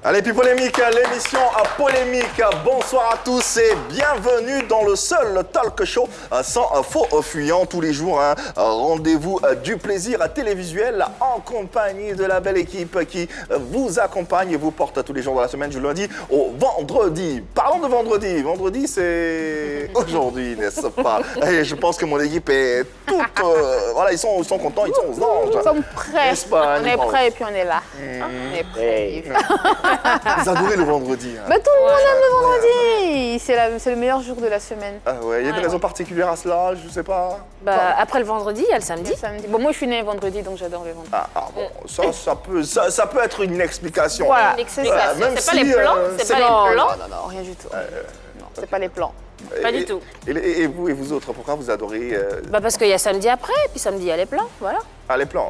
Allez, puis polémique, l'émission polémique. Bonsoir à tous et bienvenue dans le seul talk show sans faux fuyant tous les jours. Rendez-vous du plaisir télévisuel en compagnie de la belle équipe qui vous accompagne et vous porte tous les jours de la semaine du lundi au vendredi. Parlons de vendredi. Vendredi, c'est aujourd'hui, n'est-ce pas? Et je pense que mon équipe est toute... voilà, ils sont contents, ils sont aux anges. Nous sommes prêts. Pas, on est prêts et puis on est là. On est prêts. Vous adorez le vendredi. Mais tout le monde aime le vendredi. C'est le meilleur jour de la semaine. Ah ouais, il y a des raisons particulières à cela, je sais pas. Bah, après le vendredi, il y a le samedi. Bon, moi je suis née vendredi, donc j'adore le vendredi. Bon, ça peut être une explication. Voilà, c'est pas les plans, c'est pas les plans. Non, rien du tout. Non, c'est pas les plans. Pas du tout. Et vous autres, pourquoi vous adorez Bah parce qu'il y a samedi après, et puis samedi il y a les plans, voilà. Ah, les plans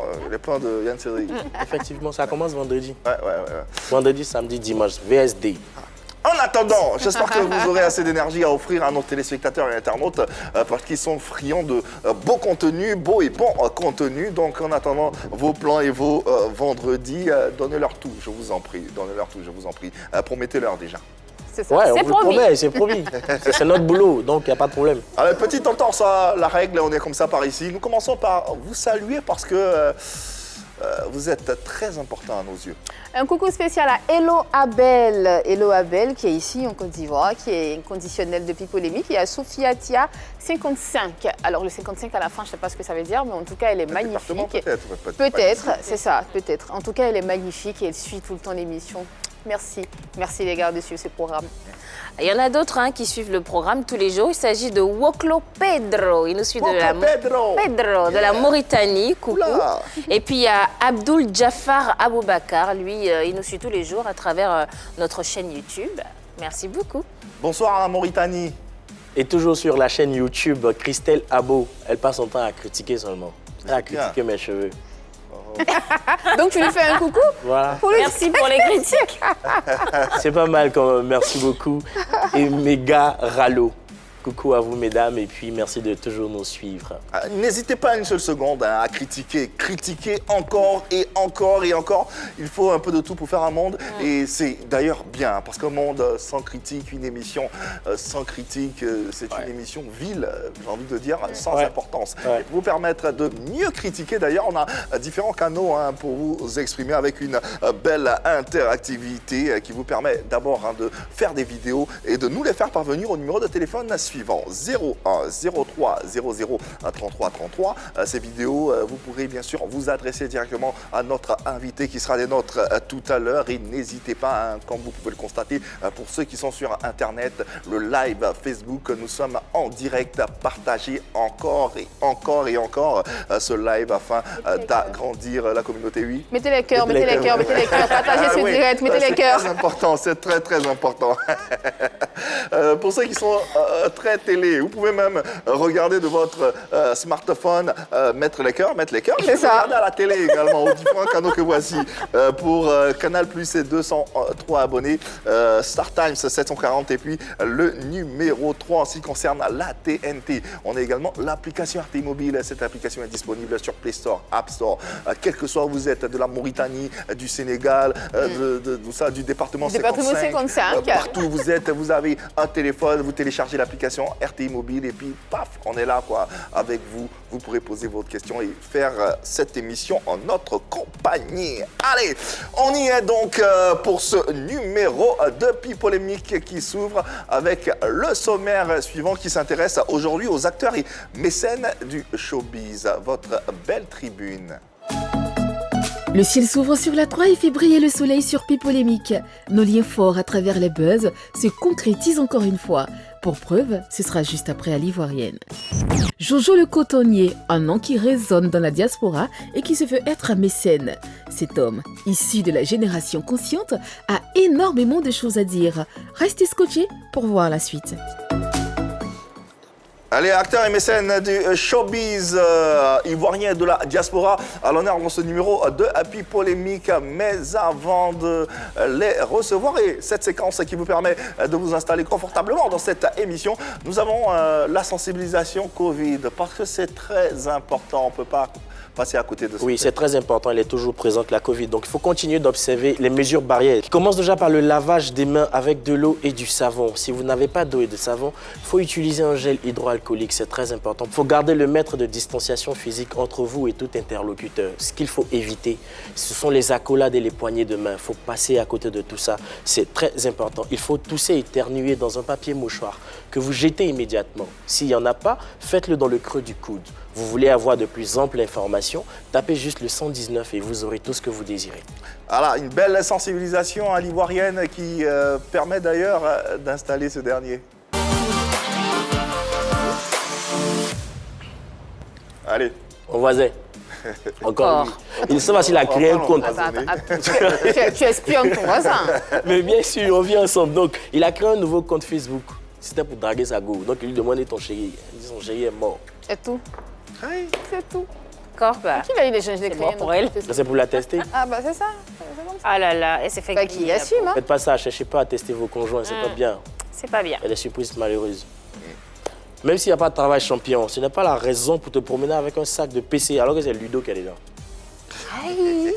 de Yann Cédric. Effectivement, ça commence vendredi. Ouais. Vendredi, samedi, dimanche, VSD. En attendant, j'espère que vous aurez assez d'énergie à offrir à nos téléspectateurs et internautes parce qu'ils sont friands de beau contenu, beau et bon contenu. Donc en attendant vos plans et vos vendredis, donnez-leur tout, je vous en prie. Donnez-leur tout, je vous en prie. Promettez-leur déjà. C'est ça. Ouais, C'est on vous le promet, c'est promis. C'est notre boulot, donc il n'y a pas de problème. Alors, petite entorse à la règle, on est comme ça par ici. Nous commençons par vous saluer parce que vous êtes très important à nos yeux. Un coucou spécial à Hello Abel. Hello Abel qui est ici en Côte d'Ivoire, qui est une conditionnelle depuis polémique. Il y a Sophia Tia, 55. Alors le 55 à la fin, je ne sais pas ce que ça veut dire, mais en tout cas, elle est magnifique. Peut-être, c'est ça, peut-être. En tout cas, elle est magnifique et elle suit tout le temps l'émission. Merci les gars de suivre ce programme. Il y en a d'autres qui suivent le programme tous les jours. Il s'agit de Woklo Pedro. Il nous suit de la Mauritanie. Coucou. Oula. Et puis il y a Abdul Jafar Aboubakar. Lui, il nous suit tous les jours à travers notre chaîne YouTube. Merci beaucoup. Bonsoir à la Mauritanie. Et toujours sur la chaîne YouTube, Christelle Abo, elle passe son temps à critiquer seulement. À critiquer mes cheveux. Donc tu lui fais un coucou? Voilà. Merci pour les critiques. C'est pas mal quand même, merci beaucoup. Et méga ralo. Coucou à vous mesdames et puis merci de toujours nous suivre. N'hésitez pas une seule seconde à critiquer. Critiquer encore et encore et encore. Il faut un peu de tout pour faire un monde. Et c'est d'ailleurs bien, parce qu'un monde sans critique, une émission sans critique, c'est une émission vile, j'ai envie de dire, sans importance. Et pour vous permettre de mieux critiquer, d'ailleurs, on a différents canaux pour vous exprimer avec une belle interactivité qui vous permet d'abord de faire des vidéos et de nous les faire parvenir au numéro de téléphone suivant 01 03 00 33 33. Ces vidéos, vous pourrez bien sûr vous adresser directement à notre invité qui sera des nôtres tout à l'heure. Et n'hésitez pas, comme vous pouvez le constater, pour ceux qui sont sur Internet, le live Facebook, nous sommes en direct. Partagez encore et encore et encore ce live afin d'agrandir la communauté. Oui. Mettez les cœurs, partagez ce direct, mettez les cœurs. C'est très important, c'est très important. Pour ceux qui sont très télé, vous pouvez même regarder de votre smartphone, mettre les cœurs. C'est ça. Regardez à la télé également, aux différents canaux que voici. Pour Canal+, c'est 203 abonnés, Star Times 740 et puis le numéro 3 en ce qui concerne la TNT. On a également l'application RTI Mobile. Cette application est disponible sur Play Store, App Store. Quel que soit où vous êtes, de la Mauritanie, du Sénégal, du département 55. Partout où vous êtes, vous avez un téléphone, vous téléchargez l'application RTI Mobile et puis paf, on est là avec vous. Vous pourrez poser votre question et faire cette émission en notre compagnie. Allez, on y est donc pour ce numéro de Pipolémique qui s'ouvre avec le sommaire suivant qui s'intéresse aujourd'hui aux acteurs et mécènes du showbiz. Votre belle tribune. Le ciel s'ouvre sur la 3 et fait briller le soleil sur Pipolémique. Nos liens forts à travers les buzz se concrétisent encore une fois. Pour preuve, ce sera juste après à l'Ivoirienne. Jojo le cotonnier, un nom qui résonne dans la diaspora et qui se veut être un mécène. Cet homme, issu de la génération consciente, a énormément de choses à dire. Restez scotchés pour voir la suite. Allez, acteurs et mécènes du showbiz ivoirien de la diaspora, à l'honneur dans ce numéro de Happy Polémique. Mais avant de les recevoir et cette séquence qui vous permet de vous installer confortablement dans cette émission, nous avons la sensibilisation Covid parce que c'est très important. On ne peut pas passer à côté de ça. Oui, c'est très important, elle est toujours présente, la Covid. Donc il faut continuer d'observer les mesures barrières. Qui commence déjà par le lavage des mains avec de l'eau et du savon. Si vous n'avez pas d'eau et de savon, il faut utiliser un gel hydroalcoolique, c'est très important. Il faut garder le mètre de distanciation physique entre vous et tout interlocuteur. Ce qu'il faut éviter, ce sont les accolades et les poignées de main. Il faut passer à côté de tout ça, c'est très important. Il faut tousser et éternuer dans un papier mouchoir que vous jetez immédiatement. S'il n'y en a pas, faites-le dans le creux du coude. Vous voulez avoir de plus amples informations, tapez juste le 119 et vous aurez tout ce que vous désirez. Voilà, une belle sensibilisation à l'ivoirienne qui permet d'ailleurs d'installer ce dernier. Allez. Mon voisin. Encore lui. Il sait pas s'il a créé un compte. Tu espionnes ton voisin. Mais bien sûr, on vit ensemble. Donc, il a créé un nouveau compte Facebook. C'était pour draguer sa go. Donc, il lui demandait ton chéri. Il dit son chéri est mort. Et tout. C'est tout. D'accord, bah. Qui a eu des changes d'écrit bon pour elle. C'est pour la tester. Ah bah c'est ça. C'est comme ça. Ah là là, et c'est fait Bah, qui assume, hein. Faites pas ça, cherchez pas à tester vos conjoints, c'est pas bien. C'est pas bien. Il y a des surprises malheureuses. Même s'il n'y a pas de travail champion, ce n'est pas la raison pour te promener avec un sac de PC alors que c'est Ludo qui est dedans. Aïe.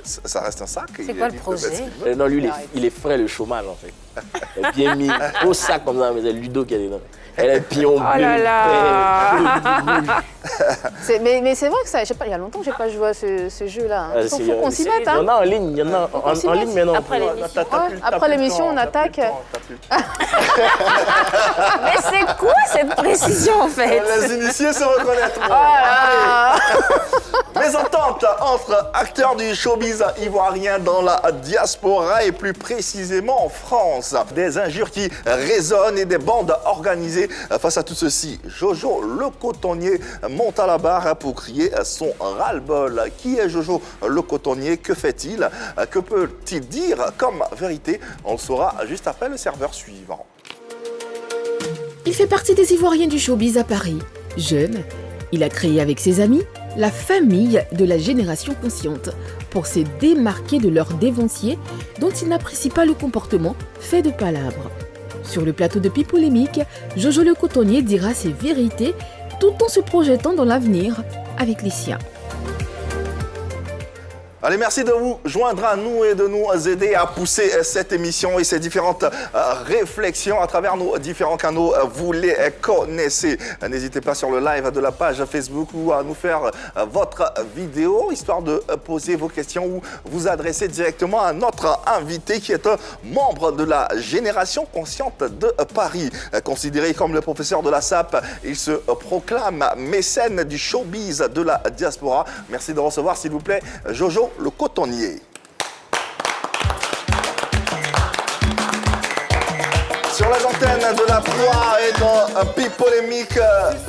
Ça reste un sac. C'est quoi le projet? Non, lui, il est frais le chômage en fait. Il est bien mis au sac comme ça, mais c'est Ludo qui est dedans. Elle est pion bleu. Oh là là. Mais c'est vrai que ça, je sais pas, il y a longtemps que j'ai pas joué à ce jeu-là. Il faut qu'on s'y mette. Il y en a en ligne, il y en a en ligne maintenant. Après l'émission, on attaque. Mais c'est quoi cette précision en fait? Les initiés se reconnaîtront. Mésentente entre acteurs du showbiz ivoirien dans la diaspora et plus précisément en France. Des injures qui résonnent et des bandes organisées. Face à tout ceci, Jojo le cotonnier monte à la barre pour crier son ras-le-bol. Qui est Jojo le cotonnier? Que fait-il? Que peut-il dire comme vérité? On le saura juste après le serveur suivant. Il fait partie des Ivoiriens du showbiz à Paris. Jeune, il a créé avec ses amis la famille de la génération consciente pour se démarquer de leurs dévanciers dont il n'apprécie pas le comportement fait de palabres. Sur le plateau de Pipolémique, Jojo le cotonnier dira ses vérités tout en se projetant dans l'avenir avec les siens. Allez, merci de vous joindre à nous et de nous aider à pousser cette émission et ces différentes réflexions à travers nos différents canaux. Vous les connaissez. N'hésitez pas sur le live de la page Facebook ou à nous faire votre vidéo, histoire de poser vos questions ou vous adresser directement à notre invité qui est un membre de la génération consciente de Paris. Considéré comme le professeur de la SAP, il se proclame mécène du showbiz de la diaspora. Merci de recevoir, s'il vous plaît, Jojo le cotonnier. Sur les antennes de la Croix et dans Pipolémique,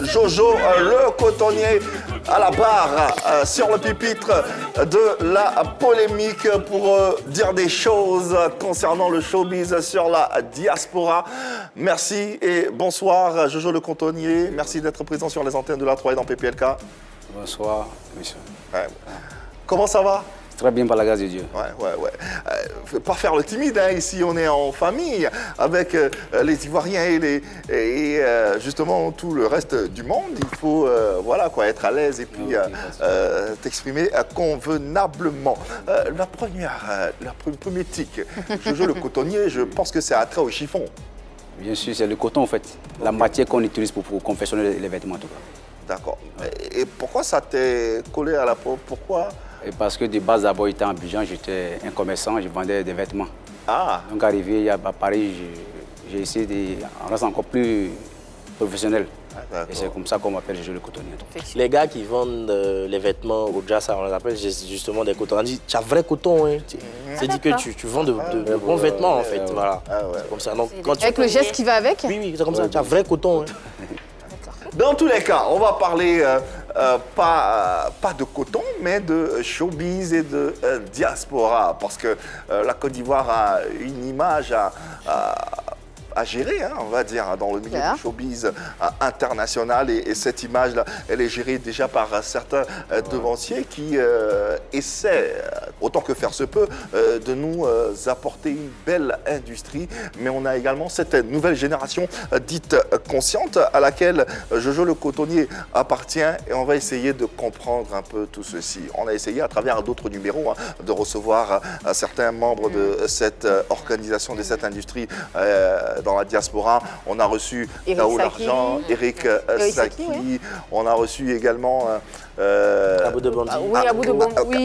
Jojo le cotonnier à la barre sur le pupitre de la polémique pour dire des choses concernant le showbiz sur la diaspora. Merci et bonsoir Jojo le cotonnier. Merci d'être présent sur les antennes de la Croix et dans PPLK. Bonsoir, monsieur. Ouais. Comment ça va? Très bien, par la grâce de Dieu. Faut pas faire le timide, hein. Ici on est en famille avec les Ivoiriens et justement tout le reste du monde. Il faut voilà, quoi, être à l'aise et puis t'exprimer convenablement. Le premier tic, Jojo le cotonnier, je pense que c'est attrait au chiffon. Bien sûr, c'est le coton en fait, la matière qu'on utilise pour confectionner les vêtements en tout cas. D'accord. Et pourquoi ça t'est collé à la peau? Pourquoi? Et parce que de base d'abord, j'étais en Abidjan, j'étais un commerçant, je vendais des vêtements. Ah. Donc arrivé à Paris, j'ai essayé de rester encore plus professionnel. Et c'est comme ça qu'on m'appelle Jojo le cotonnier. Les gars qui vendent les vêtements au Jassa, on les appelle justement des cotons. On dit, tu as vrai coton, hein. C'est dit que tu vends de bons vêtements en fait. Voilà. C'est comme ça. Donc, quand avec le geste qui va avec? Oui, c'est comme ça. Tu as vrai coton. Hein. Dans tous les cas, on va parler pas de coton, mais de showbiz et de diaspora, parce que la Côte d'Ivoire a une image à gérer, hein, on va dire, dans le milieu du showbiz international. Et cette image-là, elle est gérée déjà par certains devanciers qui essaient, autant que faire se peut, de nous apporter une belle industrie. Mais on a également cette nouvelle génération dite consciente à laquelle Jojo le Cotonnier appartient. Et on va essayer de comprendre un peu tout ceci. On a essayé à travers d'autres numéros de recevoir certains membres de cette organisation, de cette industrie dans la diaspora. On a reçu Tao L'Argent, Eric Saki. Oui. On a reçu également Abou de Bandi.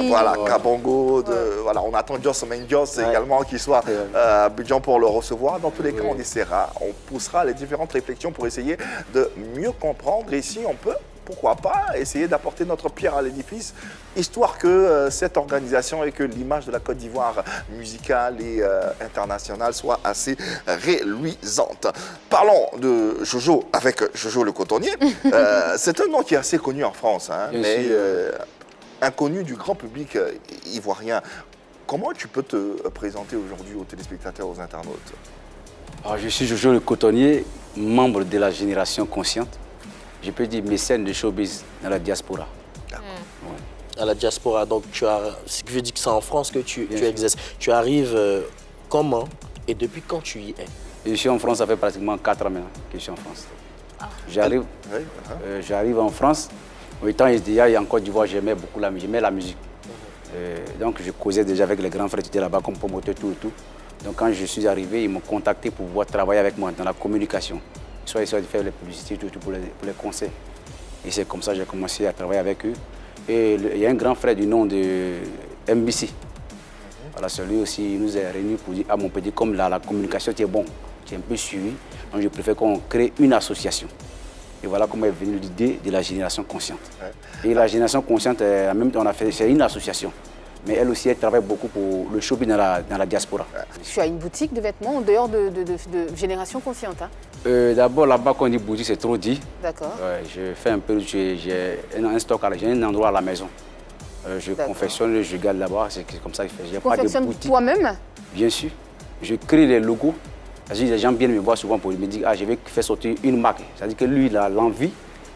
Voilà, Kabongo. Voilà, on attend Joss Mendios également qui soit à Abidjan pour le recevoir. Dans tous les cas, on essaiera, on poussera les différentes réflexions pour essayer de mieux comprendre. Et si on peut, pourquoi pas essayer d'apporter notre pierre à l'édifice, histoire que cette organisation et que l'image de la Côte d'Ivoire musicale et internationale soit assez reluisante. Parlons de Jojo avec Jojo le Cotonnier. C'est un nom qui est assez connu en France, hein, mais inconnu du grand public ivoirien. Comment tu peux te présenter aujourd'hui aux téléspectateurs, aux internautes? Alors, je suis Jojo le Cotonnier, membre de la génération consciente. Je peux dire mécène de showbiz dans la diaspora. D'accord. À la diaspora, donc ce qui veut dire que c'est en France que tu exerces. Tu arrives comment et depuis quand tu y es? Je suis en France, ça fait pratiquement 4 ans maintenant que je suis en France. J'arrive en France. Au temps, il y a en Côte d'Ivoire, j'aimais beaucoup la musique. Donc je causais déjà avec les grands frères qui étaient là-bas comme promoteur, tout et tout. Donc quand je suis arrivé, ils m'ont contacté pour pouvoir travailler avec moi dans la communication. Soit de faire les publicités, tout pour les conseils. Et c'est comme ça que j'ai commencé à travailler avec eux. Et il y a un grand frère du nom de MBC. Voilà, celui aussi, il nous a réunis pour dire, mon petit, comme la communication tu es bon, tu es un peu suivi, donc je préfère qu'on crée une association. Et voilà comment est venue l'idée de la génération consciente. Et la génération consciente, en même temps, c'est une association. Mais elle aussi, elle travaille beaucoup pour le showbiz dans la diaspora. Tu as une boutique de vêtements en dehors de Génération Consciente, hein? D'abord, là-bas, quand on dit boutique, c'est trop dit. D'accord. Je fais un peu, j'ai un stock, j'ai un endroit à la maison. Je confectionne, je garde là-bas, c'est comme ça que je fais. Tu confectionnes toi-même? Bien sûr. Je crée les logos. Les gens viennent me voir souvent pour me dire, je vais faire sortir une marque. C'est-à-dire que lui, il a l'envie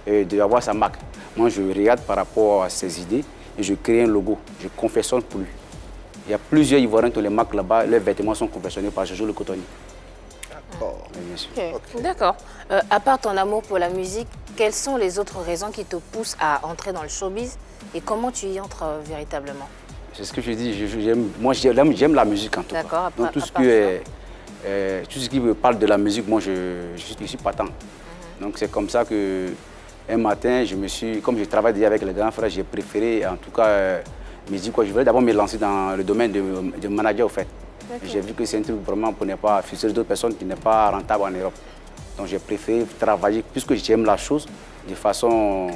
d'avoir sa marque. Moi, je regarde par rapport à ses idées. Et je crée un logo, je confectionne pour lui. Il y a plusieurs Ivoiriens qui ont les marques là-bas, les vêtements sont confectionnés par Jojo le Cotonnier. D'accord. D'accord. À part ton amour pour la musique, quelles sont les autres raisons qui te poussent à entrer dans le showbiz et comment tu y entres véritablement? C'est ce que je dis, j'aime la musique en tout cas. Donc tout ce qui me parle de la musique, moi je suis partant. Donc c'est comme ça que un matin, comme je travaille déjà avec les grands frères, j'ai préféré, en tout cas, me dire quoi. Je voulais d'abord me lancer dans le domaine de manager, au fait. J'ai vu que c'est un truc vraiment pour ne pas fuser d'autres personnes qui n'est pas rentable en Europe. Donc j'ai préféré travailler, puisque j'aime la chose, de façon...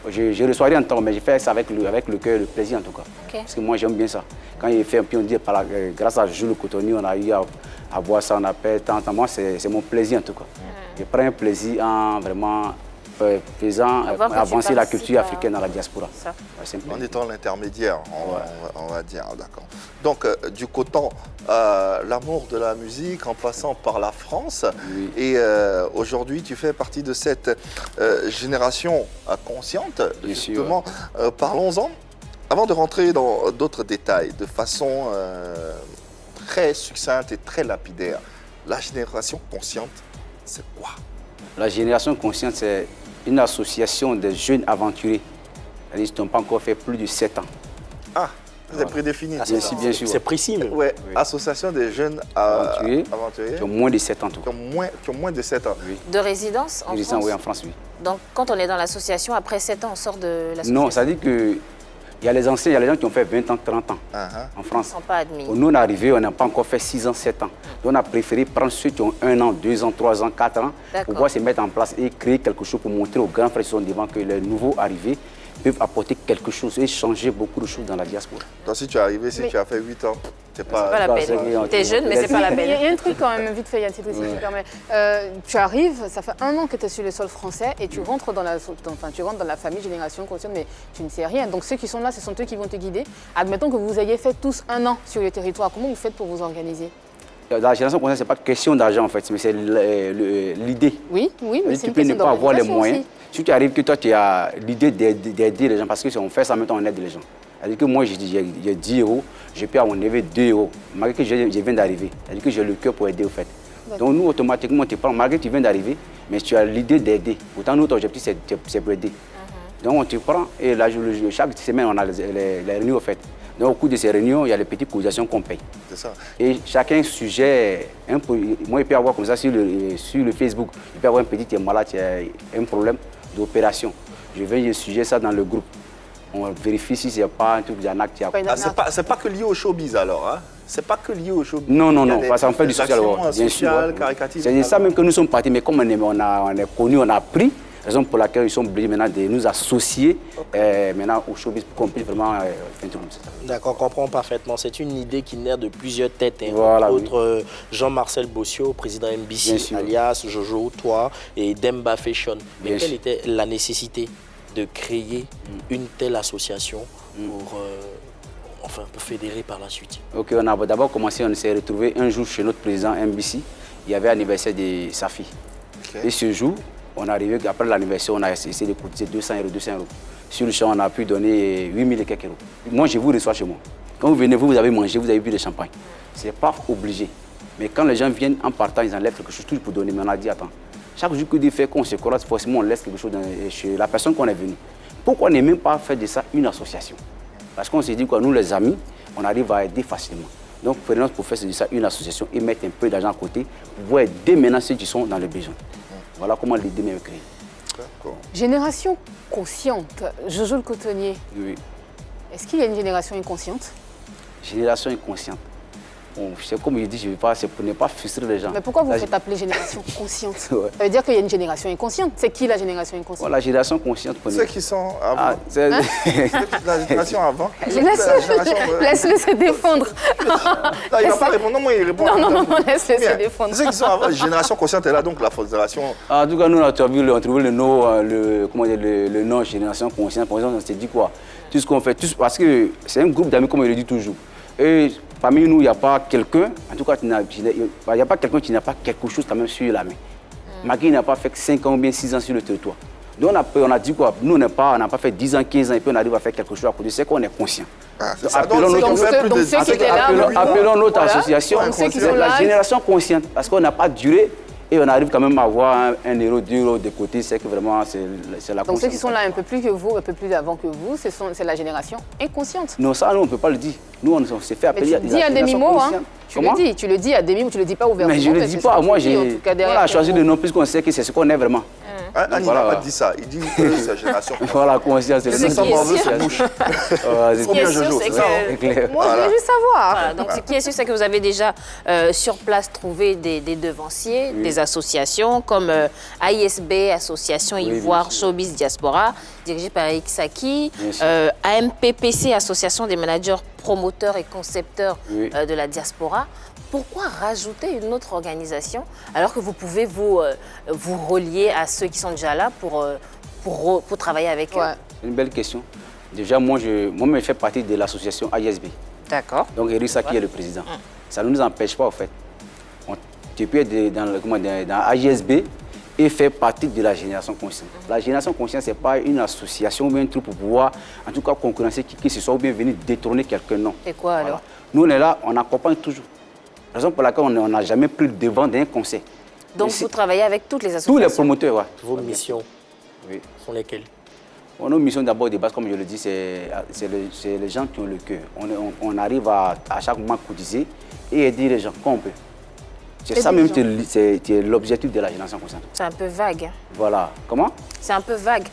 Je reçois rien en temps, mais je fais ça avec le cœur, le plaisir en tout cas. Parce que moi j'aime bien ça. Quand il fait un peu, on dit, grâce à Jojo le Cotonnier, on a eu à voir ça, on appelle tant. Moi, c'est mon plaisir en tout cas. Je prends un plaisir en vraiment... faisant avancer la culture africaine dans la diaspora. En étant l'intermédiaire, on va dire, d'accord. Donc, du coton, l'amour de la musique en passant par la France. Oui. Et aujourd'hui, tu fais partie de cette génération consciente. Justement, parlons-en. Avant de rentrer dans d'autres détails, de façon très succincte et très lapidaire, la génération consciente, c'est quoi? La génération consciente, c'est une association de jeunes aventuriers. Ils n'ont pas encore fait plus de 7 ans. Ah, c'est prédéfini. Bien sûr. C'est précis même. Ouais. Oui. Association des jeunes aventuriers. Qui ont moins de 7 ans. Tout. Qui ont moins de 7 ans. Oui. De résidence en France? Oui, en France, oui. Donc quand on est dans l'association, après 7 ans, on sort de l'association? Non, ça dit que il y a les anciens, il y a les gens qui ont fait 20 ans, 30 ans en France. Ils ne sont pas admis. Nous, on est arrivés, on n'a pas encore fait 6 ans, 7 ans. Donc, on a préféré prendre ceux qui ont 1 an, 2 ans, 3 ans, 4 ans pour pouvoir se mettre en place et créer quelque chose pour montrer aux grands frères qui sont devant que les nouveaux arrivés peuvent apporter quelque chose et changer beaucoup de choses dans la diaspora. Donc, si tu es arrivé, si tu as fait 8 ans, c'est pas la peine. Tu es jeune, mais c'est pas la peine. Il y a un truc quand même, vite fait, Yann Tidri, si tu permets. Tu arrives, ça fait 1 an que tu es sur le sol français et tu rentres dans la famille Génération Consciente, mais tu ne sais rien. Donc ceux qui sont là, ce sont eux qui vont te guider. Admettons que vous ayez fait tous 1 an sur le territoire. Comment vous faites pour vous organiser? La génération consciente, ce n'est pas question d'argent en fait, mais c'est l'idée. Oui, mais c'est tu une peux ne question pas avoir les d'organisation moyens. aussi. Si tu arrives que toi, tu as l'idée d'aider les gens, parce que si on fait ça, en même temps, on aide les gens. C'est-à-dire que moi, j'ai 10 €, je peux enlever 2 €, malgré que je viens d'arriver. C'est-à-dire que j'ai le cœur pour aider, au fait. Donc nous, automatiquement, tu prends, malgré que tu viens d'arriver, mais tu as l'idée d'aider. Pourtant, notre objectif, c'est pour aider. Donc on te prend, et là, chaque semaine, on a les réunions, au fait. Donc au cours de ces réunions, il y a les petites cotisations qu'on paye. C'est ça. Et chacun sujet, moi, il peut avoir comme ça sur le Facebook, il peut avoir un petit qui est malade, qui a un problème d'opération. Je vais sujet ça dans le groupe. On vérifie si ce n'est pas un truc d'arnaque. C'est pas que lié au showbiz alors, hein? C'est pas que lié au showbiz. Non, parce qu'on fait du social. Bien sûr. Caritatif. C'est ça même que nous sommes partis, mais comme on est connus, on a appris, raison pour laquelle ils sont obligés maintenant de nous associer maintenant au showbiz pour qu'on puisse vraiment faire un truc comme ça. D'accord, on comprend parfaitement. C'est une idée qui naît de plusieurs têtes. Voilà, entre autres, Jean-Marcel Bossio, président MBC, alias Jojo, toi, et Demba Fashion. Mais quelle était la nécessité de créer une telle association pour fédérer par la suite? Ok, on a d'abord commencé, on s'est retrouvé un jour chez notre président MBC. Il y avait l'anniversaire de sa fille. Okay. Et ce jour, on est arrivé, après l'anniversaire, on a essayé de cotiser 200 €. Sur le champ, on a pu donner 8 000 et quelques euros. Moi, je vous reçois chez moi. Quand vous venez, vous avez mangé, vous avez bu de champagne. Ce n'est pas obligé. Mais quand les gens viennent en partant, ils enlèvent quelque chose toujours pour donner. Mais on a dit, attends, chaque jour que Dieu fait qu'on se croise, forcément, on laisse quelque chose chez la personne qu'on est venu. Pourquoi on n'est même pas fait de ça une association? Parce qu'on s'est dit, quoi, nous, les amis, on arrive à aider facilement. Donc, prenons pour faire de ça une association et mettre un peu d'argent à côté pour pouvoir aider maintenant ceux qui sont dans le besoin. Voilà comment l'idée m'est créée. Génération consciente, Jojo le cotonnier. Oui. Est-ce qu'il y a une génération inconsciente? Génération inconsciente. Bon, c'est comme je dis, c'est pour ne pas frustrer les gens. Mais pourquoi vous faites appeler génération consciente? Ça veut dire qu'il y a une génération inconsciente. C'est qui la génération inconsciente? La génération consciente. Ceux qui sont avant. La génération avant. Laisse-le se défendre. Non, il ne va pas répondre. Non, moi, il répond. Non, laisse-le se défendre. Ceux qui sont avant, la génération consciente est là, donc la fédération. En tout cas, nous, on a trouvé le nom génération consciente. Par exemple, on s'est dit quoi? Tout ce qu'on fait, parce que c'est un groupe d'amis, comme je le dis toujours. Et parmi nous, il n'y a pas quelqu'un, en tout cas, il n'y a pas quelqu'un qui n'a pas quelque chose quand même sur la main. Magui n'a pas fait 5 ans ou bien 6 ans sur le territoire. Donc on a dit quoi? Nous, on n'a pas fait 10 ans, 15 ans et puis on arrive à faire quelque chose à côté. C'est qu'on est conscient. Appelons notre association la génération consciente. Parce qu'on n'a pas duré. Et on arrive quand même à avoir 1 €, 2 € de côté, c'est que vraiment, c'est la conscience. Donc ceux qui sont là un peu plus que vous, un peu plus avant que vous, c'est la génération inconsciente. Non, ça, nous, on ne peut pas le dire. Nous, on s'est fait appeler. Mais tu dis à demi-mot, hein. Tu le dis à demi-mot, tu ne le dis pas ouvertement. Mais je ne le dis pas, moi, j'ai choisi le nom puisqu'on sait que c'est ce qu'on est vraiment. Il n'a pas dit ça, il dit que c'est la génération. Voilà, conscience, c'est le nom. C'est combien Jojo, c'est ça? Moi, je voulais juste savoir. Donc, ce qui est sûr, c'est que vous avez déjà sur place trouvé des devanciers, des associations comme AISB, Association Ivoire Showbiz Diaspora, dirigée par Eric Saki, AMPPC, Association des managers, promoteurs et concepteurs de la diaspora. Pourquoi rajouter une autre organisation alors que vous pouvez vous relier à ceux qui sont déjà là pour travailler avec eux? C'est une belle question. Déjà, moi, je fais partie de l'association AISB. D'accord. Donc, Eric Saki est le président. Ça ne nous empêche pas, en fait. Tu peux être dans AISB et faire partie de la génération consciente. La génération consciente, ce n'est pas une association ou bien un truc pour pouvoir, en tout cas, concurrencer qui que ce soit ou bien venir détourner quelqu'un, non. Et quoi alors? Nous, on est là, on accompagne toujours. Raison pour laquelle on n'a jamais pris le devant d'un conseil. Donc vous travaillez avec toutes les associations? Tous les promoteurs, oui. Vos missions sont lesquelles? Nos missions d'abord de base, comme je le dis, c'est les gens qui ont le cœur. On arrive à chaque moment cotiser et aider les gens comme on peut. C'est ça même c'est l'objectif de la génération consciente. C'est un peu vague. Voilà. Comment? C'est un peu vague.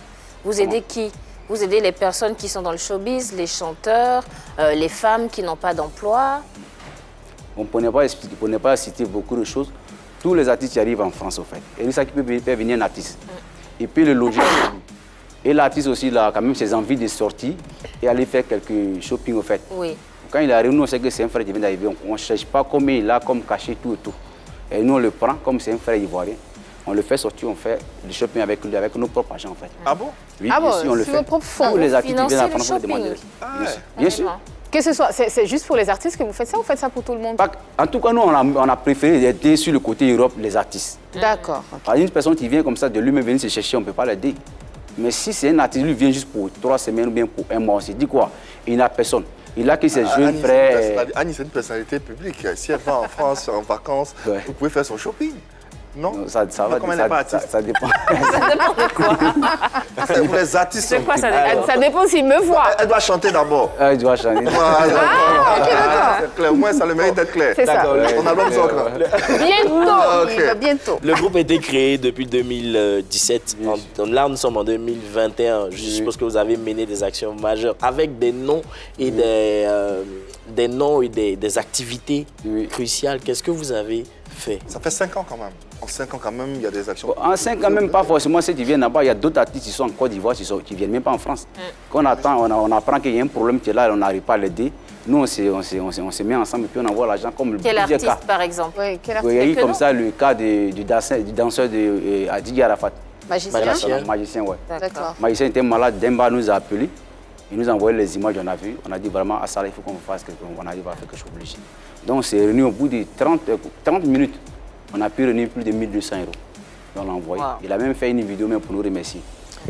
Vous aidez qui? Vous aidez les personnes qui sont dans le showbiz, les chanteurs, les femmes qui n'ont pas d'emploi? Pour ne pas citer beaucoup de choses, tous les artistes qui arrivent en France, au fait. Et ça qui peut venir un artiste. Et puis le loger. Et l'artiste aussi, il a quand même ses envies de sortir et aller faire quelques shopping, au fait. Oui. Quand il arrive, nous, on sait que c'est un frère qui vient d'arriver. On ne cherche pas comme il a, comme caché tout et tout. Et nous, on le prend comme c'est un frère ivoirien. On le fait sortir, on fait du shopping avec lui, avec nos propres agents, en fait. Ah bon? Oui, bien sûr, on le fait. Sur vos propres fonds. Tous les artistes qui viennent à France, on demande. Bien sûr. Que ce soit, c'est juste pour les artistes que vous faites ça ou vous faites ça pour tout le monde? En tout cas, nous, on a préféré aider sur le côté Europe les artistes. D'accord. Okay. Une personne qui vient comme ça, de lui-même venir se chercher, on ne peut pas l'aider. Mais si c'est un artiste, lui vient juste pour 3 semaines ou bien pour 1 mois, on se dit quoi? Il n'a personne. Il a que ses jeunes frères. Annie, c'est une personnalité publique. Si elle va en France en vacances, vous pouvez faire son shopping. Non, ça va. Comme elle n'est pas artiste. Ça dépend. Ça dépend de quoi? C'est pour les artistes. C'est quoi ça dépend? Ça dépend s'il me voit. Elle doit chanter d'abord. Elle doit chanter. Ok, d'accord. C'est clair. Au moins, ça le mérite d'être clair. C'est ça. On a l'homme socre. Bientôt, il va bientôt. Le groupe a été créé depuis 2017. Là, nous sommes en 2021. Je suppose que vous avez mené des actions majeures avec des noms et des activités cruciales. Qu'est-ce que vous avez fait? Ça fait 5 ans quand même. En 5 ans quand même, il y a des actions. En 5 ans, même pas forcément ceux qui viennent là-bas. Il y a d'autres artistes qui sont en Côte d'Ivoire qui ne viennent même pas en France. Quand on apprend qu'il y a un problème qui est là, on n'arrive pas à l'aider. Nous, on se met ensemble et puis on envoie l'argent comme le Quel artiste, par exemple? Oui, quel Il y a eu artiste? comme ça le cas du danseur de Adigi Arafat. Magicien. Ouais. D'accord. Magicien était malade. Demba nous a appelés. Il nous a envoyé les images, on a vu. On a dit vraiment, à ça, il faut qu'on fasse quelque chose. On arrive à faire quelque chose obligé. Donc, on s'est réunis au bout de 30 minutes. On a pu réunir plus de 1 200 €. On l'a envoyé. Wow. Il a même fait une vidéo même pour nous remercier.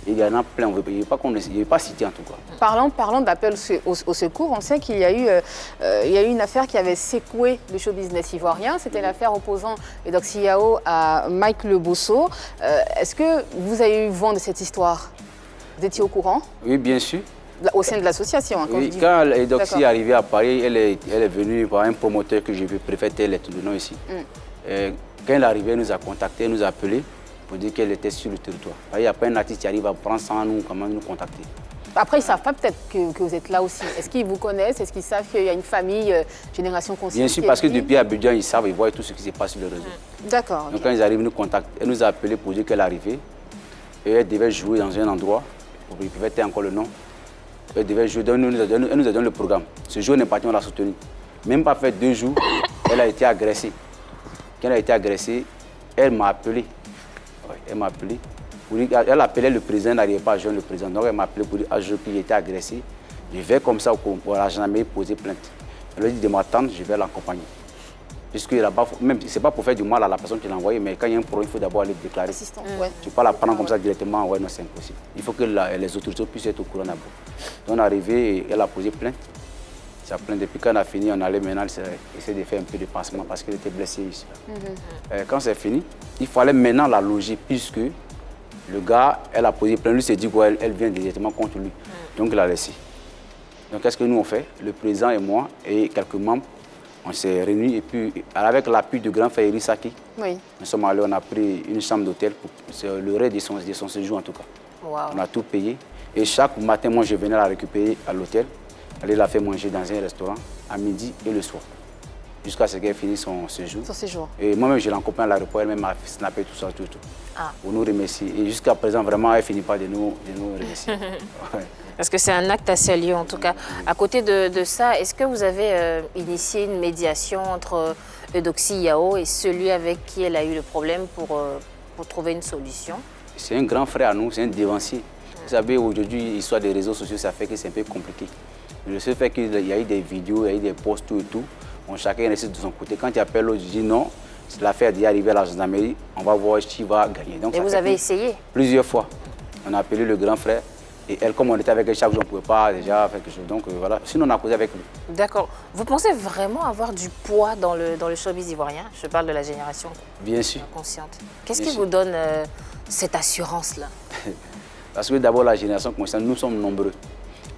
Il y en a plein, il n'est pas cité en tout cas. Parlons d'appel au secours. On sait qu'il y a eu une affaire qui avait secoué le show business ivoirien. C'était l'affaire opposant Eudoxie Yao à Mike Le Bosso. Est-ce que vous avez eu vent de cette histoire? Vous étiez au courant? Oui, bien sûr. Au sein de l'association, hein, oui, quand Eudoxie est arrivée à Paris, elle est venue par un promoteur que je préfère être le nom ici. Quand elle est arrivée, elle nous a contactés, elle nous a appelés pour dire qu'elle était sur le territoire. Il n'y a pas un artiste qui arrive à prendre sans nous, comment nous contacter. Après, ils ne savent pas peut-être que vous êtes là aussi. Est-ce qu'ils vous connaissent? Est-ce qu'ils savent qu'il y a une famille, génération consciente? Bien sûr, parce que depuis Abidjan, ils savent, ils voient tout ce qui se passe sur le réseau. D'accord. Donc quand ils arrivent, nous contactent. Elle nous a appelés pour dire qu'elle est arrivée. Et elle devait jouer dans un endroit, ils pouvaient être encore le nom. Elle devait jouer, elle nous a donné le programme. Ce jour, on est parti, on l'a soutenu. Même pas fait 2 jours, elle a été agressée. Quand elle a été agressée, elle m'a appelé. Ouais, elle m'a appelé. Elle appelait le président, elle n'arrivait pas à joindre le président. Donc elle m'a appelé pour dire à jour qu'il était agressé. Je vais comme ça pour la gendarmerie poser plainte. Elle lui a dit de m'attendre, je vais l'accompagner. Puisque là-bas, même c'est pas pour faire du mal à la personne qui l'a envoyé, mais quand il y a un problème, il faut d'abord aller déclarer. Ouais. Tu ne peux pas la prendre comme ça directement, ouais, non, c'est impossible. Il faut que les autorités puissent être au courant d'abord. Donc on est arrivé et elle a posé plainte. Sa plainte, depuis qu'on a fini, on allait maintenant essayer de faire un peu de pansement parce qu'elle était blessée ici. Quand c'est fini, il fallait maintenant la loger puisque le gars, elle a posé plainte, lui s'est dit qu'elle vient directement contre lui. Donc il l'a laissé. Donc qu'est-ce que nous on fait? Le président et moi et quelques membres, on s'est réunis et puis avec l'appui du grand frère Erisaki, nous sommes allés, on a pris une chambre d'hôtel pour le reste de son séjour en tout cas. Wow. On a tout payé et chaque matin, moi je venais la récupérer à l'hôtel, aller la faire manger dans un restaurant à midi et le soir, jusqu'à ce qu'elle finisse son séjour. Et moi-même je l'accompagne à l'aéroport, elle-même m'a snappé tout ça, tout. Pour nous remercier. Et jusqu'à présent, vraiment, elle ne finit pas de nous remercier. Ouais. Parce que c'est un acte à sérieux en tout cas. À côté de ça, est-ce que vous avez initié une médiation entre Eudoxie Yao et celui avec qui elle a eu le problème pour trouver une solution? C'est un grand frère à nous, c'est un dévancier. Vous savez, aujourd'hui, l'histoire des réseaux sociaux, ça fait que c'est un peu compliqué. Le seul fait qu'il y a eu des vidéos, il y a eu des posts, tout et tout, bon, chacun reste de son côté. Quand tu appelles l'autre, tu dis non, l'affaire est arrivée à la gendarmerie, on va voir qui va gagner. Donc, et vous avez essayé? Plusieurs fois. On a appelé le grand frère. Et elle, comme on était avec elle chaque jour, on ne pouvait pas déjà faire quelque chose. Donc voilà, sinon on a causé avec lui. D'accord. Vous pensez vraiment avoir du poids dans le showbiz ivoirien? Je parle de la génération bien sûr consciente. Qu'est-ce qui vous donne cette assurance-là? Parce que d'abord, la génération consciente, nous sommes nombreux.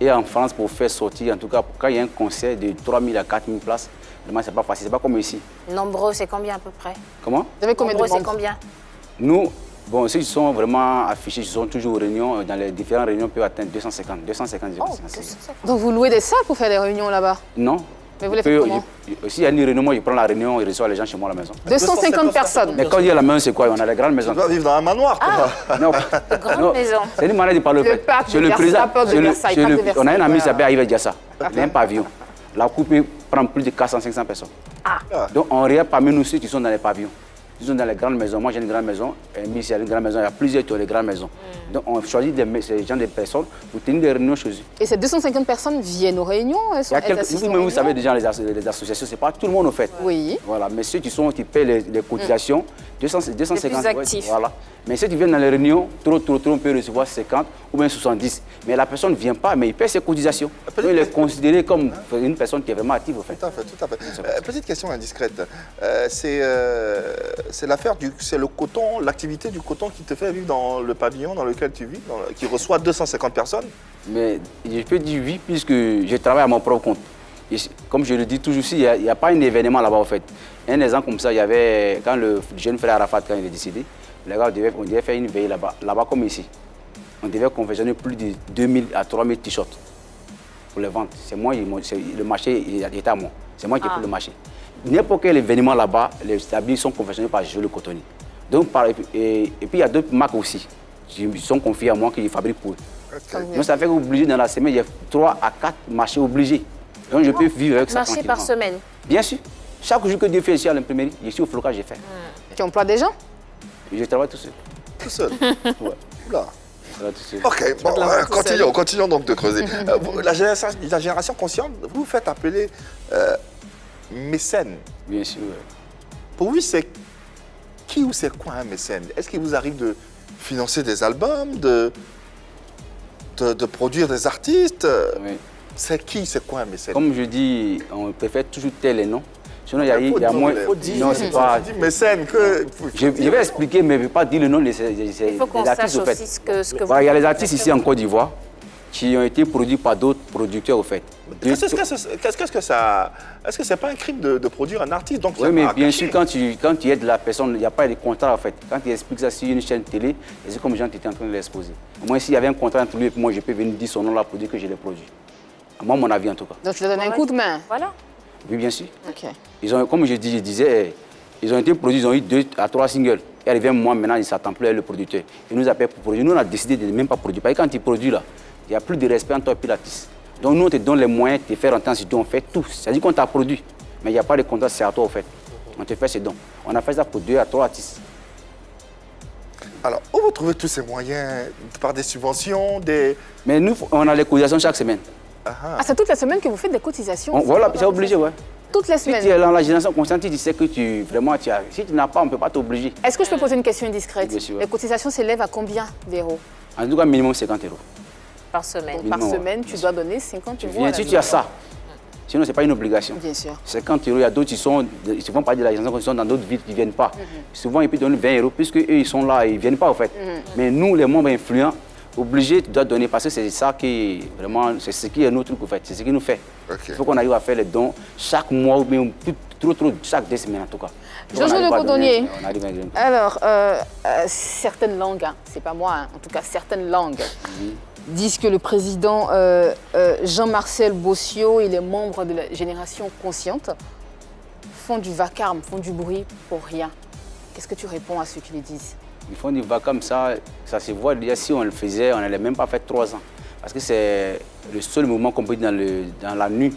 Et en France, pour faire sortir, en tout cas, quand il y a un concert de 3 000 à 4 000 places, vraiment, c'est pas facile. C'est pas comme ici. Nombreux, c'est combien à peu près? Comment? Vous avez combien de membres? C'est combien? Nous, bon, ceux qui sont vraiment affichés, ils sont toujours aux réunions, dans les différentes réunions, peuvent atteindre 250. 250. Donc vous louez des salles pour faire des réunions là-bas? Non. Mais vous les faites comment? S'il y a une réunion, moi je prends la réunion et je reçois les gens chez moi à la maison. 250 personnes. Mais quand il y a la maison, c'est quoi? On a des grandes maisons. Tu dois vivre dans un manoir, toi. Non. De grandes maisons. C'est une manière de parler. Le parc de Versailles. On a un ami qui s'appelle Arrivé Diassa. Il a un pavillon. La coupe prend plus de 400-500 personnes. Donc on regarde parmi nous ceux qui sont dans les pavillons. disons dans les grandes maisons. Moi, j'ai une grande maison, Miss, il y a une grande maison, il y a plusieurs tours de grandes maisons. Donc, on choisit ces gens, des personnes pour tenir des réunions chez eux. Et ces 250 personnes viennent aux réunions? Vous savez déjà, les associations, c'est pas tout le monde, en fait. Oui. Voilà, mais ceux qui paient les cotisations, 250. Les plus actifs. Voilà. Mais ceux qui viennent dans les réunions, trop, on peut recevoir 50 ou même 70. Mais la personne ne vient pas, mais il paie ses cotisations. Donc, il est considéré comme une personne qui est vraiment active, en fait. Tout à fait, tout à fait. Petite question indiscrète. C'est l'affaire c'est le coton, l'activité du coton qui te fait vivre dans le pavillon dans lequel tu vis, qui reçoit 250 personnes? Mais je peux dire oui, puisque je travaille à mon propre compte. Et comme je le dis toujours ici, il n'y a pas un événement là-bas, en fait. Un exemple comme ça, il y avait, quand le jeune frère Arafat, quand il est décédé, les gars, on devait faire une veille là-bas comme ici. On devait confectionner plus de 2000 à 3000 t-shirts pour les vendre. C'est moi, le marché était à moi. C'est moi qui ai pris le marché. N'importe quel événement là-bas, les habits sont confectionnés par Joli Cotonnier. Donc, et puis il y a d'autres marques aussi qui sont confiées à moi, qui fabriquent pour eux. Okay. Donc ça fait qu'obligé dans la semaine, il y a 3 à 4 marchés obligés. Donc je peux vivre avec ça. Marché par semaine? Bien sûr. Chaque jour que Dieu fait ici à l'imprimerie, je suis au flocage, j'ai fait. Tu emploies des gens? Je travaille tout seul. Tout seul? Ouais. Là. Ok, bon, continuons donc de creuser. La génération consciente, vous vous faites appeler mécène. Bien sûr. Ouais. Pour vous, c'est qui ou c'est quoi un mécène? Est-ce qu'il vous arrive de financer des albums, de produire des artistes? Oui. C'est qui, c'est quoi un mécène? Comme je dis, on préfère toujours taire les noms. Sinon, il y a moins. Non, c'est pas. Mécène que. Je vais expliquer, mais je ne vais pas dire le nom des artistes au fait. Il y a les artistes ici en Côte d'Ivoire qui ont été produits par d'autres producteurs au fait. Est-ce que c'est pas un crime de produire un artiste? Donc, oui, mais bien sûr, quand tu aides la personne, il n'y a pas de contrat en fait. Quand tu expliques ça sur une chaîne télé, c'est comme Jean qui était en train de l'exposer. Moi, s'il y avait un contrat entre lui et moi, je peux venir dire son nom là pour dire que je l'ai produit. Moi, mon avis en tout cas. Donc tu leur donnes un coup de main? Voilà. Oui, bien sûr. Okay. Ils ont, comme je disais, ils ont été produits, ils ont eu 2 à 3 singles. Et arrivé moi, maintenant, ils ne s'attendent plus à le producteur. Ils nous appellent pour produire. Nous, on a décidé de ne même pas produire. Parce que quand tu produis là, il n'y a plus de respect entre toi et l'artiste. Donc nous, on te donne les moyens de te faire entendre ce dont on fait tout. C'est-à-dire qu'on t'a produit, mais il n'y a pas de contrat, c'est à toi en fait. On te fait ce don. On a fait ça pour 2 à 3 artistes. Alors, où vous trouvez tous ces moyens? Par des subventions, des... Mais nous, on a les cotisations chaque semaine. Ah, c'est toute la semaine que vous faites des cotisations? Voilà, c'est obligé, ouais. Toutes les semaines? Si tu es dans la génération constante, tu sais que si tu n'as pas, on ne peut pas t'obliger. Est-ce que je peux poser une question indiscrète? Bien sûr. Les cotisations s'élèvent à combien d'euros? En tout cas, minimum 50 euros. Par semaine? Donc, par semaine, tu dois donner 50 euros. Si tu as ça. Sinon, ce n'est pas une obligation. Bien sûr. 50 euros, il y a d'autres qui sont, ils ne font pas de la génération, ils sont dans d'autres villes qui ne viennent pas. Souvent, ils peuvent donner 20 euros, puisque eux, ils sont là, ils ne viennent pas, en fait. Mais nous, les membres influents, obligés, tu dois donner, parce que c'est ça qui, vraiment, c'est ce qui est notre truc, en fait. C'est ce qui nous fait. Okay. Il faut qu'on arrive à faire les dons chaque mois, ou même trop, chaque 2 semaines, en tout cas. Jojo Le Cotonnier. Alors, certaines langues, hein, c'est pas moi, hein, en tout cas, certaines langues disent que le président Jean-Marcel Bossio et les membres de la génération consciente font du vacarme, font du bruit pour rien. Qu'est-ce que tu réponds à ceux qui le disent? Ils font du vacarme, ça se voit déjà. Si on le faisait, on n'allait même pas faire 3 ans. Parce que c'est le seul mouvement qu'on peut dire dans la nuit